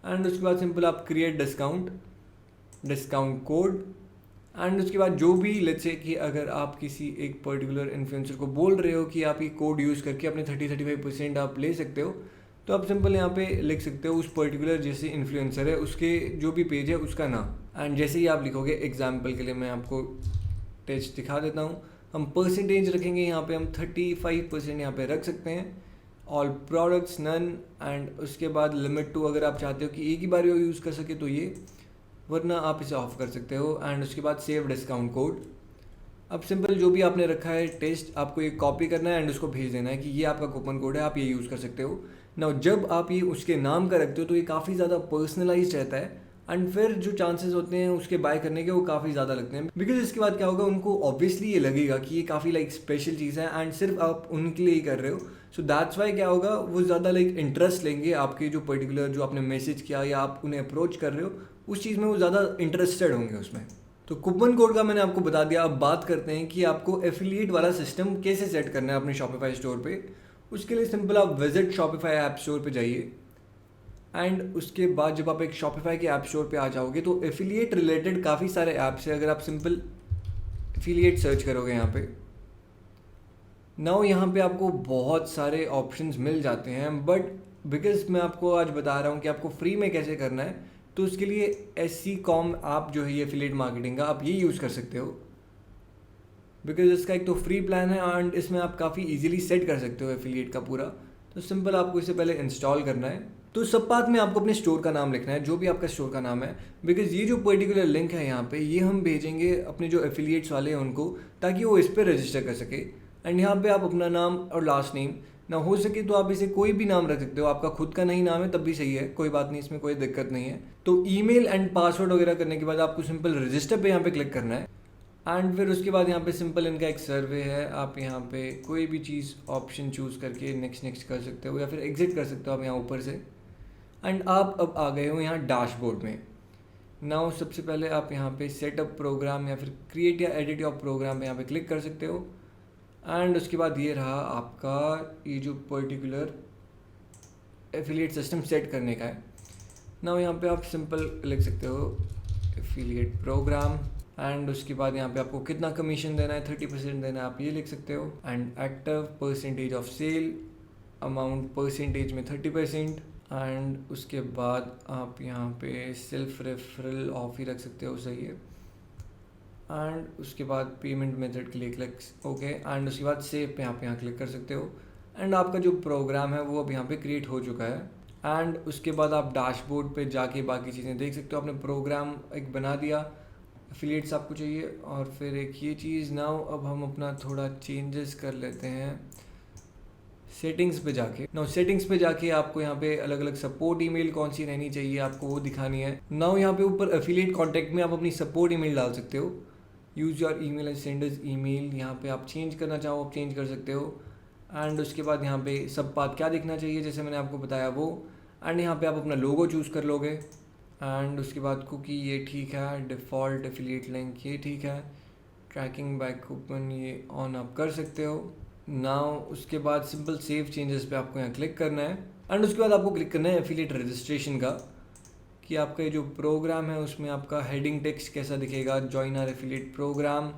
एंड उसके बाद सिंपल आप क्रिएट डिस्काउंट कोड, एंड उसके बाद जो भी लेट्स से कि अगर आप किसी एक पर्टिकुलर इन्फ्लुएंसर को बोल रहे हो कि आप ये कोड यूज़ करके अपने 30-35% आप ले सकते हो, तो आप सिंपल यहाँ पे लिख सकते हो उस पर्टिकुलर जैसे इन्फ्लुएंसर है उसके जो भी पेज है उसका नाम, एंड जैसे ही आप लिखोगे, एग्जाम्पल के लिए मैं आपको टेस्ट दिखा देता हूँ, हम परसेंटेज रखेंगे यहाँ पे, हम 35% यहाँ पे रख सकते हैं, ऑल प्रोडक्ट्स नन, एंड उसके बाद लिमिट टू, अगर आप चाहते हो कि एक ही बार यूज़ कर सके तो ये, वरना आप इसे ऑफ कर सकते हो, एंड उसके बाद सेव डिस्काउंट कोड। अब सिंपल जो भी आपने रखा है टेस्ट, आपको ये कॉपी करना है एंड उसको भेज देना है कि ये आपका कूपन कोड है, आप ये यूज़ कर सकते हो। नाउ जब आप ये उसके नाम का रखते हो तो ये काफ़ी ज़्यादा पर्सनलाइज्ड रहता है, एंड फिर जो चांसेस होते हैं उसके बाय करने के वो काफ़ी ज़्यादा लगते हैं, बिकॉज इसके बाद क्या होगा, उनको ऑब्वियसली ये लगेगा कि ये काफ़ी लाइक स्पेशल चीज़ है एंड सिर्फ आप उनके लिए ही कर रहे हो। सो दैट्स वाई क्या होगा, वो ज़्यादा लाइक इंटरेस्ट लेंगे आपके जो पर्टिकुलर जो आपने मैसेज किया या आप उन्हें अप्रोच कर रहे हो उस चीज़ में, वो ज़्यादा इंटरेस्टेड होंगे उसमें। तो कूपन कोड का मैंने आपको बता दिया। अब बात करते हैं कि आपको एफिलिएट वाला सिस्टम कैसे सेट करना है अपने शॉपिफाई स्टोर पे। उसके लिए सिंपल आप विजिट शॉपिफाई ऐप स्टोर पे जाइए एंड उसके बाद जब आप एक शॉपिफाई के ऐप स्टोर पे आ जाओगे तो एफिलिएट रिलेटेड काफ़ी सारे ऐप्स है। अगर आप सिंपल एफिलिएट सर्च करोगे यहाँ पे, नाउ यहाँ पे आपको बहुत सारे ऑप्शंस मिल जाते हैं, बट बिकॉज मैं आपको आज बता रहा हूँ कि आपको फ्री में कैसे करना है, तो उसके लिए SC.com ऐप जो है ये एफिलिएट मार्केटिंग का, आप ये यूज़ कर सकते हो। बिकॉज इसका एक तो फ्री प्लान है एंड इसमें आप काफ़ी इजीली सेट कर सकते हो एफिलिएट का पूरा। तो सिंपल आपको इसे पहले इंस्टॉल करना है। तो सब बात में आपको अपने स्टोर का नाम लिखना है, जो भी आपका स्टोर का नाम है, बिकॉज ये जो पर्टिकुलर लिंक है यहाँ पे ये हम भेजेंगे अपने जो एफिलिएट्स वाले हैं उनको, ताकि वो इस पर रजिस्टर कर सके। एंड यहाँ पे आप अपना नाम और लास्ट नेम, ना हो सके तो आप इसे कोई भी नाम रख सकते हो, आपका खुद का नहीं नाम है तब भी सही है, कोई बात नहीं, इसमें कोई दिक्कत नहीं है। तो ईमेल एंड पासवर्ड वगैरह करने के बाद आपको सिंपल रजिस्टर पे यहाँ पे क्लिक करना है एंड फिर उसके बाद यहाँ पे सिंपल इनका एक सर्वे है, आप यहाँ पे कोई भी चीज़ ऑप्शन चूज़ करके नेक्स्ट नेक्स्ट कर सकते हो या फिर एग्जिट कर सकते हो आप यहाँ ऊपर से। एंड आप अब आ गए हो यहाँ डैशबोर्ड में। नाउ सबसे पहले आप यहाँ पे सेटअप प्रोग्राम या फिर क्रिएट या एडिट योर प्रोग्राम यहाँ पे क्लिक कर सकते हो एंड उसके बाद ये रहा आपका ये जो पर्टिकुलर एफिलिएट सिस्टम सेट करने का है। नाउ यहाँ पे आप सिंपल लिख सकते हो एफिलिएट प्रोग्राम एंड उसके बाद यहाँ पे आपको कितना कमीशन देना है, 30% देना है, आप ये लिख सकते हो। And active percentage of sale amount percentage में 30%। एंड उसके बाद आप यहाँ पे सेल्फ रेफरल ऑफ ही रख सकते हो, सही है। एंड उसके बाद पेमेंट मेथड के लिए क्लिक ओके एंड उसके बाद सेव पे आप यहाँ क्लिक कर सकते हो एंड आपका जो प्रोग्राम है वो अब यहाँ पे क्रिएट हो चुका है। एंड उसके बाद आप डैशबोर्ड पे जाके बाकी चीज़ें देख सकते हो, आपने प्रोग्राम एक बना दिया, एफिलिएट्स आपको चाहिए और फिर एक ये चीज़। नाउ अब हम अपना थोड़ा चेंजेस कर लेते हैं सेटिंग्स पे जाके। नाउ सेटिंग्स पे जाके आपको यहाँ पे अलग अलग सपोर्ट ईमेल कौन सी रहनी चाहिए आपको वो दिखानी है। नाउ यहाँ पे ऊपर एफिलिएट कॉन्टैक्ट में आप अपनी सपोर्ट ईमेल डाल सकते हो, use your email and sender's email, यहाँ पे आप चेंज करना चाहो आप चेंज कर सकते हो। एंड उसके बाद यहाँ पे सब बात क्या दिखना चाहिए जैसे मैंने आपको बताया वो, एंड यहाँ पे आप अपना लोगो चूज़ कर लोगे। एंड उसके बाद कुकी ये ठीक है, डिफ़ॉल्ट एफिलिएट लिंक ये ठीक है, ट्रैकिंग बैक कूपन ये ऑन आप कर सकते हो। नाउ उसके बाद सिंपल सेव चेंजेस पे आपको यहाँ क्लिक करना है एंड उसके बाद आपको क्लिक करना है एफिलिएट रजिस्ट्रेशन का, कि आपका ये जो प्रोग्राम है उसमें आपका हेडिंग टेक्स्ट कैसा दिखेगा, जॉइन आवर एफिलिएट प्रोग्राम।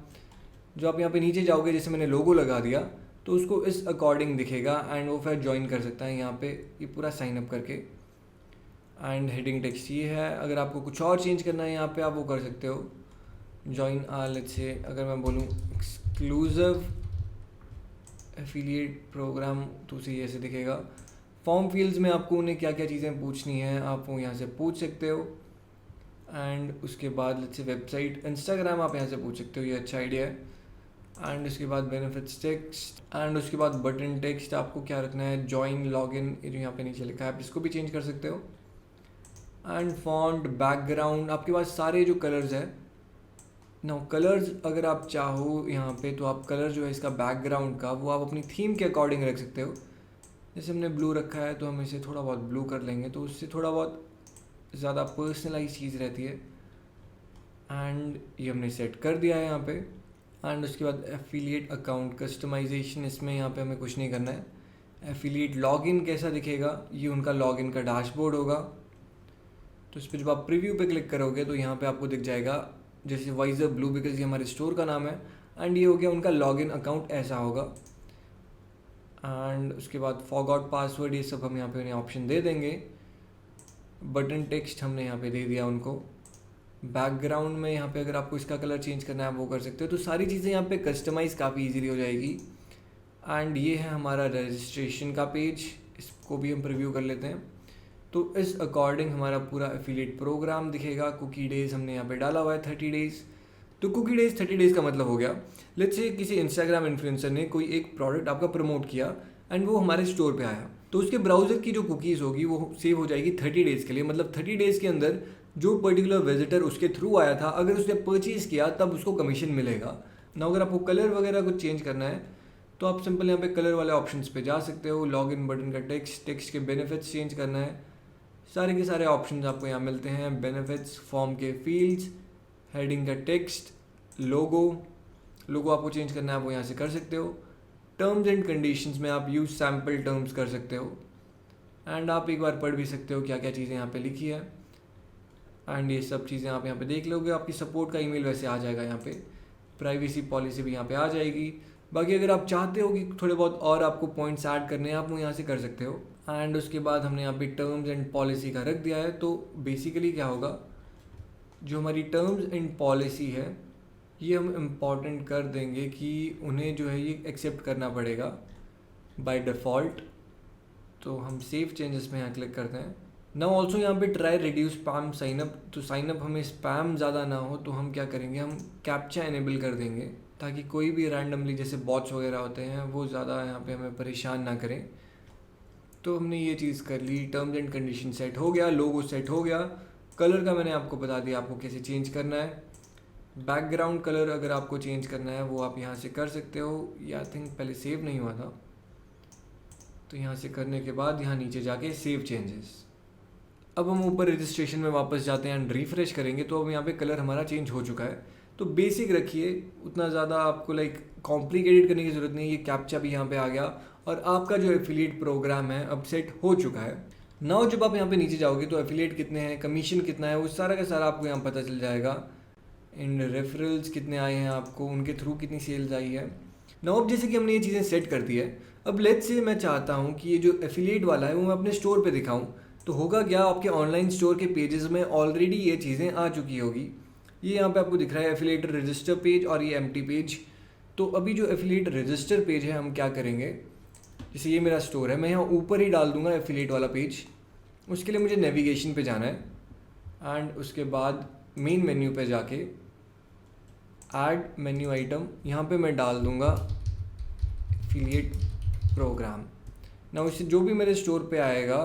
जो आप यहाँ पे नीचे जाओगे जैसे मैंने लोगो लगा दिया तो उसको इस अकॉर्डिंग दिखेगा एंड वो फिर ज्वाइन कर सकता है यहाँ पे ये पूरा साइनअप करके। एंड हेडिंग टेक्स्ट ये है, अगर आपको कुछ और चेंज करना है यहाँ पे आप वो कर सकते हो, जॉइन लेट्स से अगर मैं बोलूँ एक्सक्लूसिव एफिलिएट प्रोग्राम तो उसे ऐसे दिखेगा। फॉर्म फील्ड्स में आपको उन्हें क्या क्या चीज़ें पूछनी है आप वो यहाँ से पूछ सकते हो। एंड उसके बाद लेट्स से वेबसाइट इंस्टाग्राम आप यहाँ से पूछ सकते हो, ये अच्छा आइडिया है। एंड उसके बाद बेनिफिट्स टेक्स्ट एंड उसके बाद बटन टेक्स्ट आपको क्या रखना है, जॉइन लॉगिन ये जो यहाँ पे नीचे लिखा है आप इसको भी चेंज कर सकते हो। एंड फॉन्ट बैकग्राउंड आपके पास सारे जो कलर्स है नाउ कलर्स अगर आप चाहो यहाँ पे तो आप कलर जो है इसका बैकग्राउंड का वो आप अपनी थीम के अकॉर्डिंग रख सकते हो। जैसे हमने ब्लू रखा है तो हम इसे थोड़ा बहुत ब्लू कर लेंगे तो उससे थोड़ा बहुत ज़्यादा पर्सनलाइज चीज़ रहती है। एंड ये हमने सेट कर दिया है यहाँ पे। एंड उसके बाद एफिलिएट अकाउंट कस्टमाइजेशन, इसमें यहाँ पे हमें कुछ नहीं करना है। एफिलिएट लॉगिन कैसा दिखेगा, ये उनका लॉगिन का डैशबोर्ड होगा। तो इस पर जब आप प्रीव्यू पे क्लिक करोगे तो यहाँ पे आपको दिख जाएगा जैसे वाइजर ब्लू, बिकॉज ये हमारे स्टोर का नाम है। एंड ये हो गया उनका लॉगिन अकाउंट ऐसा होगा। एंड उसके बाद फॉरगॉट पासवर्ड ये सब हम यहाँ पे उन्हें ऑप्शन दे देंगे। बटन टेक्स्ट हमने यहाँ पे दे दिया उनको। बैकग्राउंड में यहाँ पे अगर आपको इसका कलर चेंज करना है आप वो कर सकते हो। तो सारी चीज़ें यहाँ पे कस्टमाइज़ काफ़ी इजीली हो जाएगी। एंड ये है हमारा रजिस्ट्रेशन का पेज, इसको भी हम प्रीव्यू कर लेते हैं। तो इस अकॉर्डिंग हमारा पूरा एफिलिएट प्रोग्राम दिखेगा। कुकी डेज़ हमने यहाँ पे डाला हुआ है 30 डेज़। तो कुकी डेज़ 30 डेज़ का मतलब हो गया लेट्स से किसी इंस्टाग्राम इन्फ्लुएंसर ने कोई एक प्रोडक्ट आपका प्रमोट किया एंड वो हमारे स्टोर पे आया तो उसके ब्राउज़र की जो कुकीज़ होगी वो सेव हो जाएगी 30 डेज़ के लिए। मतलब 30 डेज़ के अंदर जो पर्टिकुलर विजिटर उसके थ्रू आया था अगर उसने परचेज़ किया तब उसको कमीशन मिलेगा ना। अगर आपको कलर वगैरह कुछ चेंज करना है तो आप सिंपल यहाँ पे कलर वाले ऑप्शंस पे जा सकते हो। लॉगिन बटन का टेक्स्ट के बेनिफिट्स चेंज करना है, सारे के सारे ऑप्शंस आपको यहाँ मिलते हैं। बेनिफिट्स, फॉर्म के फील्ड्स, हेडिंग का टेक्स्ट, लोगो आपको चेंज करना है वो यहाँ से कर सकते हो। टर्म्स एंड कंडीशंस में आप यूज सैम्पल टर्म्स कर सकते हो एंड आप एक बार पढ़ भी सकते हो क्या क्या चीज़ें यहाँ पे लिखी है एंड ये सब चीज़ें आप यहाँ पे देख लोगे। आपकी सपोर्ट का ईमेल वैसे आ जाएगा यहाँ पे, प्राइवेसी पॉलिसी भी यहाँ पे आ जाएगी। बाकी अगर आप चाहते हो कि थोड़े बहुत और आपको पॉइंट्स ऐड करने हैं आप वो यहाँ से कर सकते हो। एंड उसके बाद हमने यहाँ पे टर्म्स एंड पॉलिसी का रख दिया है। तो बेसिकली क्या होगा, जो हमारी टर्म्स एंड पॉलिसी है ये हम इम्पॉर्टेंट कर देंगे कि उन्हें जो है ये एक्सेप्ट करना पड़ेगा बाय डिफ़ॉल्ट। तो हम सेव चेंजेस में यहाँ क्लिक करते हैं। नाउ ऑल्सो यहाँ पे ट्राई रिड्यूस स्पैम साइनअप। तो साइनअप हमें स्पैम ज़्यादा ना हो तो हम क्या करेंगे, हम कैप्चा इनेबल कर देंगे ताकि कोई भी रैंडमली जैसे बॉट्स वगैरह होते हैं वो ज़्यादा यहाँ पे हमें परेशान ना करें। तो हमने ये चीज़ कर ली। टर्म्स एंड कंडीशन सेट हो गया, लोगो सेट हो गया, कलर का मैंने आपको बता दिया आपको कैसे चेंज करना है। बैकग्राउंड कलर अगर आपको चेंज करना है वो आप यहाँ से कर सकते हो, या आई थिंक पहले सेव नहीं हुआ था। तो यहाँ से करने के बाद यहाँ नीचे जाके सेव चेंजेस। अब हम ऊपर रजिस्ट्रेशन में वापस जाते हैं एंड रिफ्रेश करेंगे तो अब यहाँ पे कलर हमारा चेंज हो चुका है। तो बेसिक रखिए, उतना ज़्यादा आपको कॉम्प्लिकेटेड करने की ज़रूरत नहीं है। ये कैप्चा भी यहाँ पे आ गया और आपका जो एफिलिएट प्रोग्राम है अब सेट हो चुका है। नाउ जब आप यहाँ पे नीचे जाओगे तो एफिलिएट कितने हैं, कमीशन कितना है, वो सारा का सारा आपको यहाँ पता चल जाएगा। एंड रेफरल्स कितने आए हैं आपको, उनके थ्रू कितनी सेल्स आई है। नाउ अब जैसे कि हमने ये चीज़ें सेट कर दी है, अब लेट्स से मैं चाहता हूँ कि ये जो एफिलिएट वाला है वो मैं अपने स्टोर पे दिखाऊँ। तो होगा क्या, आपके ऑनलाइन स्टोर के पेजेस में ऑलरेडी ये चीज़ें आ चुकी होगी। ये यहाँ पे आपको दिख रहा है एफिलिएट रजिस्टर पेज और ये एम्प्टी पेज। तो अभी जो एफिलिएट रजिस्टर पेज है हम क्या करेंगे, जैसे ये मेरा स्टोर है, मैं यहाँ ऊपर ही डाल दूंगा एफिलिएट वाला पेज। उसके लिए मुझे नेविगेशन पे जाना है एंड उसके बाद मेन मेन्यू पे जाके ऐड मेन्यू आइटम, यहाँ पे मैं डाल दूंगा एफिलिएट प्रोग्राम। ना उससे जो भी मेरे स्टोर पे आएगा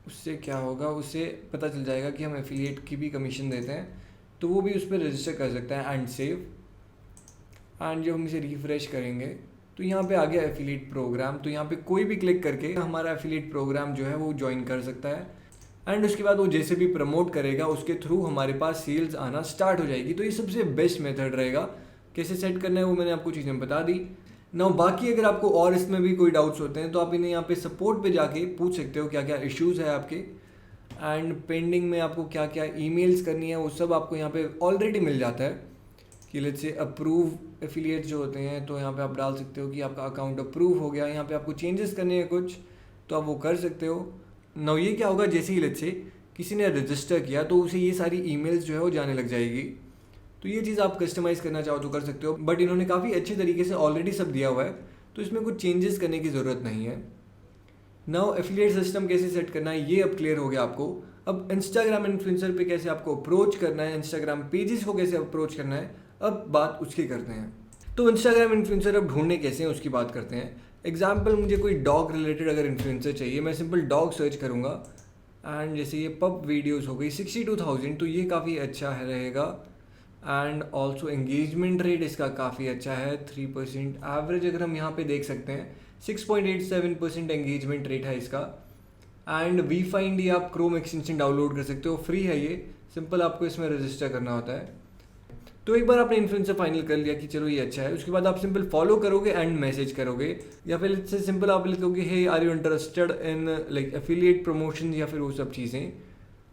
उससे क्या होगा, उससे पता चल जाएगा कि हम एफिलिएट की भी कमीशन देते हैं, तो वो भी उस पर रजिस्टर कर सकता है एंड सेव। एंड जब हम इसे रिफ्रेश करेंगे तो यहाँ पे आ गया एफिलिएट प्रोग्राम। तो यहाँ पे कोई भी क्लिक करके हमारा एफिलिएट प्रोग्राम जो है वो ज्वाइन कर सकता है एंड उसके बाद वो जैसे भी प्रमोट करेगा उसके थ्रू हमारे पास सेल्स आना स्टार्ट हो जाएगी। तो ये सबसे बेस्ट मेथड रहेगा। कैसे सेट करना है वो मैंने आपको चीज़ें बता दी। ना बाकी अगर आपको और इसमें भी कोई डाउट्स होते हैं तो आप इन्हें यहाँ पे सपोर्ट पे जाके पूछ सकते हो क्या क्या इश्यूज़ है आपके। एंड पेंडिंग में आपको क्या क्या ईमेल्स करनी है वो सब आपको यहाँ पे ऑलरेडी मिल जाता है कि लेट्स से अप्रूव एफिलिएट जो होते हैं, तो यहाँ पे आप डाल सकते हो कि आपका अकाउंट अप्रूव हो गया। यहाँ पे आपको चेंजेस करने हैं कुछ तो आप वो कर सकते हो। ना ये क्या होगा, जैसे ही लेट्स से किसी ने रजिस्टर किया तो उसे ये सारी ईमेल्स जो है वो जाने लग जाएगी। तो ये चीज़ आप कस्टमाइज़ करना चाहो तो कर सकते हो, बट इन्होंने काफ़ी अच्छे तरीके से ऑलरेडी सब दिया हुआ है तो इसमें कुछ चेंजेस करने की ज़रूरत नहीं है। नाउ एफिलिएट सिस्टम कैसे सेट करना है ये अब क्लियर हो गया आपको। अब इंस्टाग्राम इन्फ्लुएंसर पे कैसे आपको अप्रोच करना है, इंस्टाग्राम पेजेस को कैसे अप्रोच करना है, अब बात उसकी करते हैं। तो इंस्टाग्राम इन्फ्लुएंसर अब ढूंढने कैसे हैं उसकी बात करते हैं। एग्जाम्पल, मुझे कोई डॉग रिलेटेड अगर इन्फ्लुएंसर चाहिए, मैं सिंपल डॉग सर्च करूँगा एंड जैसे ये पप वीडियोज़ हो गई 62,000, तो ये काफ़ी अच्छा है रहेगा। एंड ऑल्सो एंगेजमेंट रेट इसका काफ़ी अच्छा है 3%। एवरेज अगर हम यहाँ पे देख सकते हैं 6.87% एंगेजमेंट रेट है इसका। एंड वी फाइंड ये आप क्रोम एक्सटेंशन डाउनलोड कर सकते हो, फ्री है ये, सिंपल आपको इसमें रजिस्टर करना होता है। तो एक बार आपने इन्फ्लुएंसर फाइनल कर लिया कि चलो ये अच्छा है, उसके बाद आप सिंपल फॉलो करोगे एंड मैसेज करोगे, या फिर इससे सिंपल आप लिखोगे hey are you interested in affiliate promotion या फिर वो सब चीज़ें।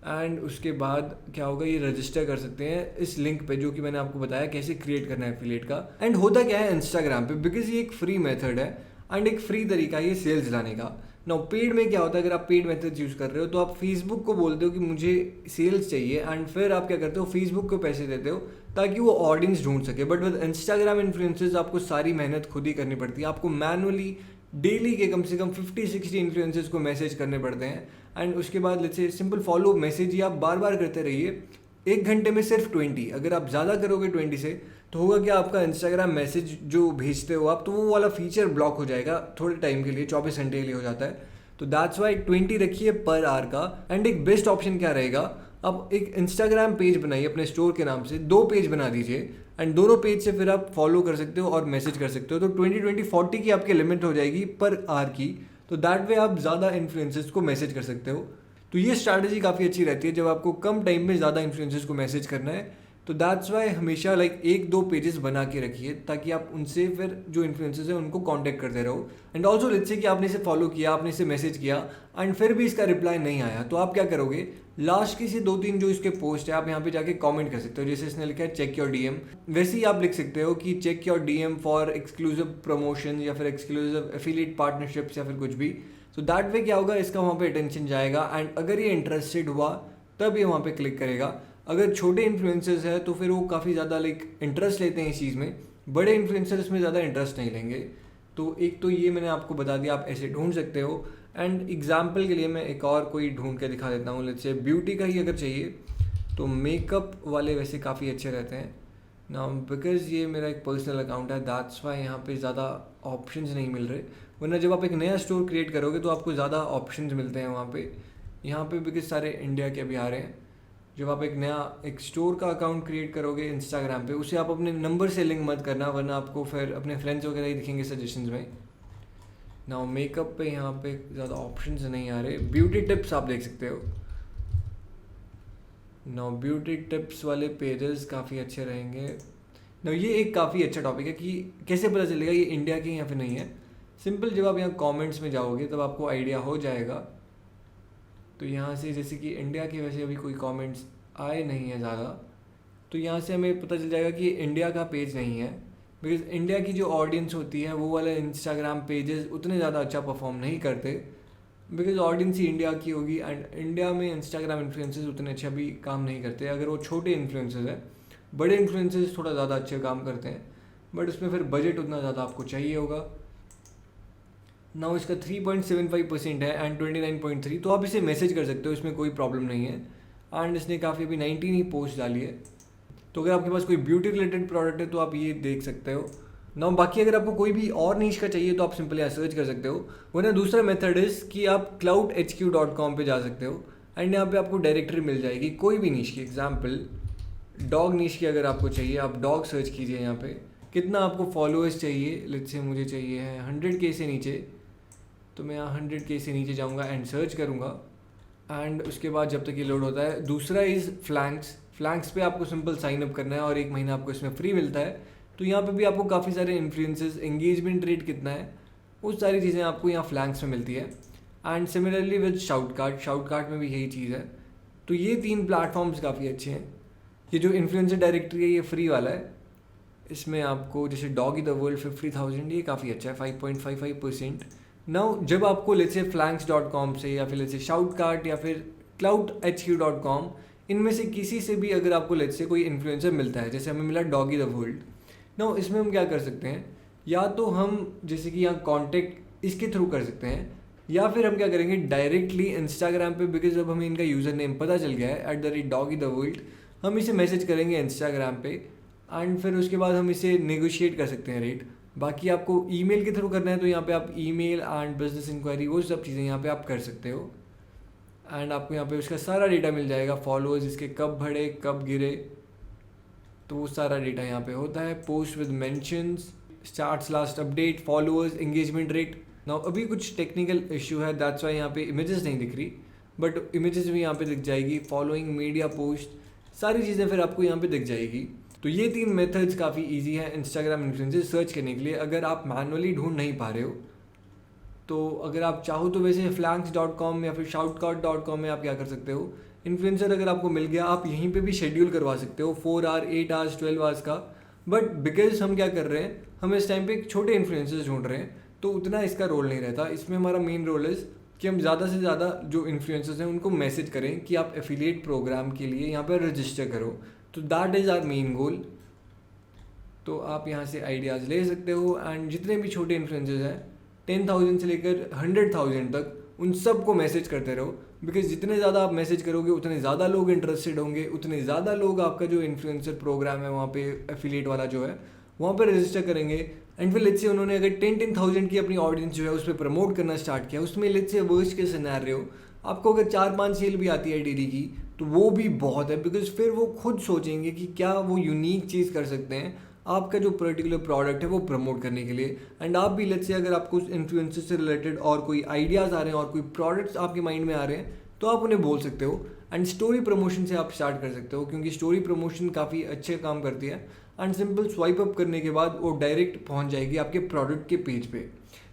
एंड उसके बाद क्या होगा, ये रजिस्टर कर सकते हैं इस लिंक पे जो कि मैंने आपको बताया कैसे क्रिएट करना है एफिलिएट का। एंड होता क्या है इंस्टाग्राम पे, बिकॉज ये एक फ्री मेथड है एंड एक फ्री तरीका है ये सेल्स लाने का। नाउ पेड में क्या होता है, अगर आप पेड मेथड यूज़ कर रहे हो तो आप फेसबुक को बोलते हो कि मुझे सेल्स चाहिए एंड फिर आप क्या करते हो, फेसबुक को पैसे देते हो ताकि वो ऑडियंस ढूंढ सके। बट विद इंस्टाग्राम इन्फ्लुएंसर्स आपको सारी मेहनत खुद ही करनी पड़ती है। आपको मैनुअली डेली के कम से कम 50-60 इन्फ्लुएंसर्स को मैसेज करने पड़ते हैं एंड उसके बाद let's say simple follow message ही आप बार बार करते रहिए। 1 घंटे में सिर्फ 20, अगर आप ज़्यादा करोगे 20 से तो होगा क्या, आपका इंस्टाग्राम मैसेज जो भेजते हो आप तो वो वाला फीचर ब्लॉक हो जाएगा थोड़े टाइम के लिए, 24 घंटे के लिए हो जाता है। तो दैट्स वाई 20 रखिए पर आवर का। एंड एक बेस्ट ऑप्शन क्या रहेगा, आप एक इंस्टाग्राम पेज बनाइए अपने स्टोर के नाम से, 2 पेज बना दीजिए एंड दोनों पेज से फिर आप फॉलो कर सकते हो और मैसेज कर सकते हो। तो 20-40 की आपकी लिमिट हो जाएगी पर आवर की। तो दैट वे आप ज़्यादा इन्फ्लुएंसर्स को मैसेज कर सकते हो। तो ये स्ट्रैटेजी काफ़ी अच्छी रहती है जब आपको कम टाइम में ज़्यादा इन्फ्लुएंसर्स को मैसेज करना है। तो दैट्स वाई हमेशा लाइक 1-2 पेजेस बना के रखिए ताकि आप उनसे फिर जो इन्फ्लुएंसर्स हैं उनको कांटेक्ट करते रहो। एंड ऑल्सो लेट्स से कि आपने इसे फॉलो किया, आपने इसे मैसेज किया एंड फिर भी इसका रिप्लाई नहीं आया, तो आप क्या करोगे, लास्ट की से 2-3 जो इसके पोस्ट है आप यहाँ पे जाके कमेंट कर सकते हो। जैसे इसने लिखा है चेक योर डीएम, वैसे ही आप लिख सकते हो कि check your DM for exclusive promotion या फिर एक्सक्लूसिव एफिलिएट पार्टनरशिप्स या फिर कुछ भी। तो दैट वे क्या होगा, इसका वहाँ पे अटेंशन जाएगा एंड अगर ये इंटरेस्टेड हुआ तब ये वहाँ पे क्लिक करेगा। अगर छोटे इन्फ्लुएंसर्स है तो फिर वो काफ़ी ज़्यादा लाइक इंटरेस्ट लेते हैं इस चीज़ में, बड़े इन्फ्लुएंसर्स में ज़्यादा इंटरेस्ट नहीं लेंगे। तो एक तो ये मैंने आपको बता दिया, आप ऐसे ढूंढ सकते हो। एंड एग्जाम्पल के लिए मैं एक और कोई ढूंढ के दिखा देता हूँ। लेट्स से ब्यूटी का ही अगर चाहिए तो मेकअप वाले वैसे काफ़ी अच्छे रहते हैं ना, बिकॉज ये मेरा एक पर्सनल अकाउंट है, दैट्स वाई यहाँ पे ज़्यादा ऑप्शंस नहीं मिल रहे। वरना जब आप एक नया स्टोर क्रिएट करोगे तो आपको ज़्यादा ऑप्शंस मिलते हैं वहाँ पे। यहाँ पे बिकॉज सारे इंडिया के अभी आ रहे हैं। जब आप एक नया एक स्टोर का अकाउंट क्रिएट करोगे इंस्टाग्राम पे, उसे आप अपने नंबर से लिंक मत करना, वरना आपको फिर अपने फ्रेंड्स वगैरह ही दिखेंगे सजेशंस में ना। मेकअप पे यहाँ पे ज़्यादा ऑप्शंस नहीं आ रहे। ब्यूटी टिप्स आप देख सकते हो ना, ब्यूटी टिप्स वाले पेजेस काफ़ी अच्छे रहेंगे ना। ये एक काफ़ी अच्छा टॉपिक है कि कैसे पता चलेगा ये इंडिया के या फिर नहीं है। सिंपल, जब आप यहाँ कमेंट्स में जाओगे तब आपको आइडिया हो जाएगा। तो यहाँ से जैसे कि इंडिया के वैसे अभी कोई कमेंट्स आए नहीं है ज़्यादा, तो यहाँ से हमें पता चल जाएगा कि इंडिया का पेज नहीं है, बिकॉज इंडिया की जो ऑडियंस होती है वो वाले इंस्टाग्राम पेजेस उतने ज़्यादा अच्छा परफॉर्म नहीं करते, बिकॉज ऑडियंस ही इंडिया की होगी एंड इंडिया में इंस्टाग्राम इन्फ्लुएंसर्स उतने अच्छा भी काम नहीं करते। अगर वो छोटे इन्फ्लुएंसर्स हैं, बड़े इन्फ्लुएंसर्स थोड़ा ज़्यादा अच्छे काम करते हैं, बट उसमें फिर बजट उतना ज़्यादा आपको चाहिए होगा ना। इसका 3.75% है एंड 29.3, तो आप इसे मैसेज कर सकते हो, इसमें कोई प्रॉब्लम नहीं है। एंड इसने काफ़ी अभी 19 ही पोस्ट डाली है। तो अगर आपके पास कोई ब्यूटी रिलेटेड प्रोडक्ट है तो आप ये देख सकते हो ना। बाकी अगर आपको कोई भी और नीश का चाहिए तो आप सिंपली यहाँ सर्च कर सकते हो। वरना दूसरा मेथड इज़ कि आप cloudhq.com पे जा सकते हो एंड यहाँ पे आपको डायरेक्टरी मिल जाएगी कोई भी नीश की। एग्जाम्पल डॉग नीश की अगर आपको चाहिए, आप डॉग सर्च कीजिए। यहाँ पे कितना आपको फॉलोअर्स चाहिए, लेट्स से मुझे चाहिए है 100K से नीचे, तो मैं यहाँ 100K से नीचे जाऊँगा एंड सर्च करूँगा। एंड उसके बाद जब तक ये लोड होता है, दूसरा इज़ फ्लैंक्स पे आपको सिंपल साइन अप करना है और 1 महीना आपको इसमें फ्री मिलता है। तो यहाँ पे भी आपको काफ़ी सारे इन्फ्लुएंसेस, एंगेजमेंट रेट कितना है, वो सारी चीज़ें आपको यहाँ फ्लैंक्स में मिलती है। एंड सिमिलरली विद शाउटकार्ट में भी यही चीज़ है। तो ये 3 प्लेटफॉर्म्स काफ़ी अच्छे हैं। ये जो इन्फ्लुएंसर डायरेक्टरी है ये फ्री वाला है, इसमें आपको जैसे डॉगी द वर्ल्ड 50,000, ये काफ़ी अच्छा है, 5.55%। नाउ जब आपको लेट्स से flanks.com से या फिर लेट्स से शाउटकार्ट या फिर cloudhq.com, इनमें से किसी से भी अगर आपको लेट्स से कोई इन्फ्लुएंसर मिलता है, जैसे हमें मिला डॉगी द वर्ल्ड, नाउ इसमें हम क्या कर सकते हैं, या तो हम जैसे कि यहाँ कॉन्टेक्ट इसके थ्रू कर सकते हैं, या फिर हम क्या करेंगे डायरेक्टली इंस्टाग्राम पे, बिकॉज अब हमें इनका यूज़र नेम पता चल गया है @doggytheworld, हम इसे मैसेज करेंगे इंस्टाग्राम पे एंड फिर उसके बाद हम इसे नेगोशिएट कर सकते हैं रेट। बाकी आपको ईमेल के थ्रू करना है तो यहाँ पे आप ईमेल एंड बिजनेस इंक्वायरी वो सब चीज़ें यहाँ पे आप कर सकते हो। एंड आपको यहाँ पे उसका सारा डेटा मिल जाएगा, फॉलोअर्स इसके कब बढ़े कब गिरे, तो वो सारा डेटा यहाँ पे होता है। Post with mentions, starts last update, followers, engagement rate. Now अभी कुछ टेक्निकल इशू है, दैट्स वाई यहाँ पे इमेजेस नहीं दिख रही, बट इमेजेस भी यहाँ पे दिख जाएगी। फॉलोइंग, मीडिया पोस्ट, सारी चीज़ें फिर आपको यहाँ पे दिख जाएगी। तो ये 3 मेथड्स काफ़ी इजी है इंस्टाग्राम इन्फ्लुएंसर सर्च करने के लिए, अगर आप मैनुअली ढूंढ नहीं पा रहे हो तो। अगर आप चाहो तो वैसे flanks.com या फिर shoutcart.com में आप क्या कर सकते हो, इन्फ्लुएंसर अगर आपको मिल गया आप यहीं पे भी शेड्यूल करवा सकते हो 4 आवर, 8 आवर्स, 12 आवर्स का। बट बिकॉज हम क्या कर रहे हैं, हम इस टाइम पे एक छोटे इन्फ्लुएंसर्स ढूंढ रहे हैं, तो उतना इसका रोल नहीं रहता। इसमें हमारा मेन रोल इज़ कि हम ज़्यादा से ज़्यादा जो इन्फ्लुएंसर्स हैं उनको मैसेज करें कि आप एफिलिएट प्रोग्राम के लिए यहाँ पर रजिस्टर करो। तो that is our main goal. तो आप यहाँ से आइडियाज़ ले सकते हो एंड जितने भी छोटे इन्फ्लुएंसर्स हैं 10,000 से लेकर 100,000 तक, उन सब को मैसेज करते रहो। बिकॉज जितने ज़्यादा आप मैसेज करोगे उतने ज़्यादा लोग इंटरेस्टेड होंगे, उतने ज़्यादा लोग आपका जो इन्फ्लुएंसर प्रोग्राम है वहाँ पे एफिलिएट वाला जो है वहाँ पर रजिस्टर करेंगे। एंड फिर लेट्स से उन्होंने अगर 10,000 की अपनी ऑडियंस जो है उस पर प्रमोट करना स्टार्ट किया, उसमें लेट्स से वर्स्ट के सिनेरियो आपको अगर 4-5 सेल भी आती है डेली की तो वो भी बहुत है। बिकॉज फिर वो खुद सोचेंगे कि क्या वो यूनिक चीज़ कर सकते हैं आपका जो पर्टिकुलर प्रोडक्ट है वो प्रमोट करने के लिए। एंड आप भी लेट्स से अगर आपको इन्फ्लुएंसर से रिलेटेड और कोई आइडियाज़ आ रहे हैं और कोई प्रोडक्ट्स आपके माइंड में आ रहे हैं तो आप उन्हें बोल सकते हो एंड स्टोरी प्रमोशन से आप स्टार्ट कर सकते हो, क्योंकि स्टोरी प्रमोशन काफ़ी अच्छे काम करती है एंड सिंपल स्वाइप अप करने के बाद वो डायरेक्ट पहुंच जाएगी आपके प्रोडक्ट के पेज पे।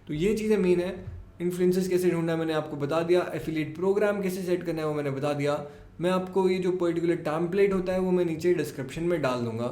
तो ये चीज़ें मेन है। इन्फ्लुएंसर्स कैसे ढूंढना है मैंने आपको बता दिया, एफिलिएट प्रोग्राम कैसे सेट करना है वो मैंने बता दिया। मैं आपको ये जो पर्टिकुलर टेम्पलेट होता है वो मैं नीचे डिस्क्रिप्शन में डाल दूंगा।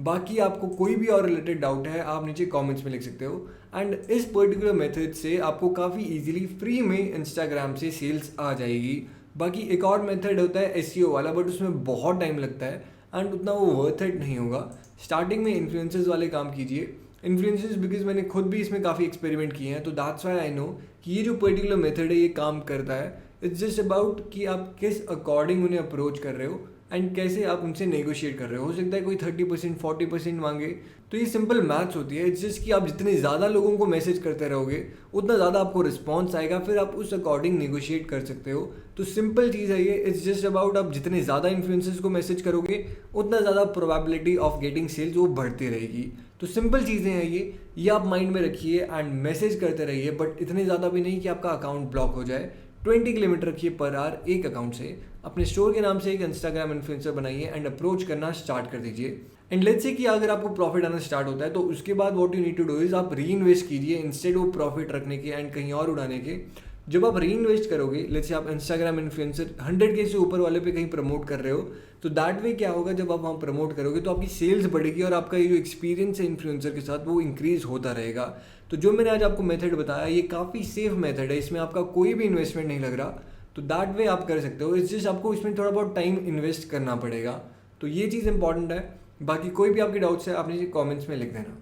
बाकी आपको कोई भी और रिलेटेड डाउट है आप नीचे कमेंट्स में लिख सकते हो। एंड इस पर्टिकुलर मेथड से आपको काफ़ी इजीली फ्री में इंस्टाग्राम से सेल्स आ जाएगी। बाकी एक और मेथड होता है एसईओ वाला, बट उसमें बहुत टाइम लगता है एंड उतना वो वर्थ इट नहीं होगा। स्टार्टिंग में इन्फ्लुएंसर्स वाले काम कीजिए। इन्फ्लुएंसर्स बिकॉज मैंने खुद भी इसमें काफ़ी एक्सपेरिमेंट किए हैं, तो दैट्स व्हाई आई नो कि ये जो पर्टिकुलर मेथड है ये काम करता है। इट्स जस्ट अबाउट कि आप किस अकॉर्डिंग उन्हें अप्रोच कर रहे हो एंड कैसे आप उनसे नेगोशिएट कर रहे हो सकता है कोई 30% 40% मांगे, तो ये सिंपल मैथ्स होती है। इट्स जस्ट कि आप जितने ज़्यादा लोगों को मैसेज करते रहोगे उतना ज़्यादा आपको रिस्पॉन्स आएगा, फिर आप उस अकॉर्डिंग नेगोशिएट कर सकते हो। तो सिंपल चीज़ है ये। इट्स जस्ट अबाउट आप जितने ज़्यादा इन्फ्लुएंसर्स को मैसेज करोगे उतना ज़्यादा प्रोबेबिलिटी ऑफ गेटिंग सेल्स वो बढ़ती रहेगी। तो सिंपल चीज़ें हैं ये आप माइंड में रखिए एंड मैसेज करते रहिए, बट इतने ज़्यादा भी नहीं कि आपका अकाउंट ब्लॉक हो जाए। 20 किलोमीटर रखिए पर आवर एक अकाउंट से। अपने स्टोर के नाम से एक इंस्टाग्राम इन्फ्लुएंसर बनाइए एंड अप्रोच करना स्टार्ट कर दीजिए। एंड लेट्स से कि अगर आपको प्रॉफिट आना स्टार्ट होता है तो उसके बाद what you need to do is आप री इन्वेस्ट कीजिए इंस्टेड वो प्रॉफिट रखने के एंड कहीं और उड़ाने के। जब आप री इन्वेस्ट करोगे, लेट्स से आप इंस्टाग्राम इन्फ्लुएंसर 100K से ऊपर वाले पे कहीं प्रमोट कर रहे हो, तो दैट वे क्या होगा, जब आप वहाँ प्रमोट करोगे तो आपकी सेल्स बढ़ेगी और आपका ये जो एक्सपीरियंस है इन्फ्लुएंसर के साथ वो इंक्रीज होता रहेगा। तो जो मैंने आज आपको मेथड बताया ये काफ़ी सेफ मेथड है, इसमें आपका कोई भी इन्वेस्टमेंट नहीं लग रहा। तो दैट वे आप कर सकते हो। इट्स जस्ट आपको इसमें थोड़ा बहुत टाइम इन्वेस्ट करना पड़ेगा। तो ये चीज़ इंपॉर्टेंट है। बाकी कोई भी आपके डाउट्स है आप नीचे कमेंट्स में लिख देना।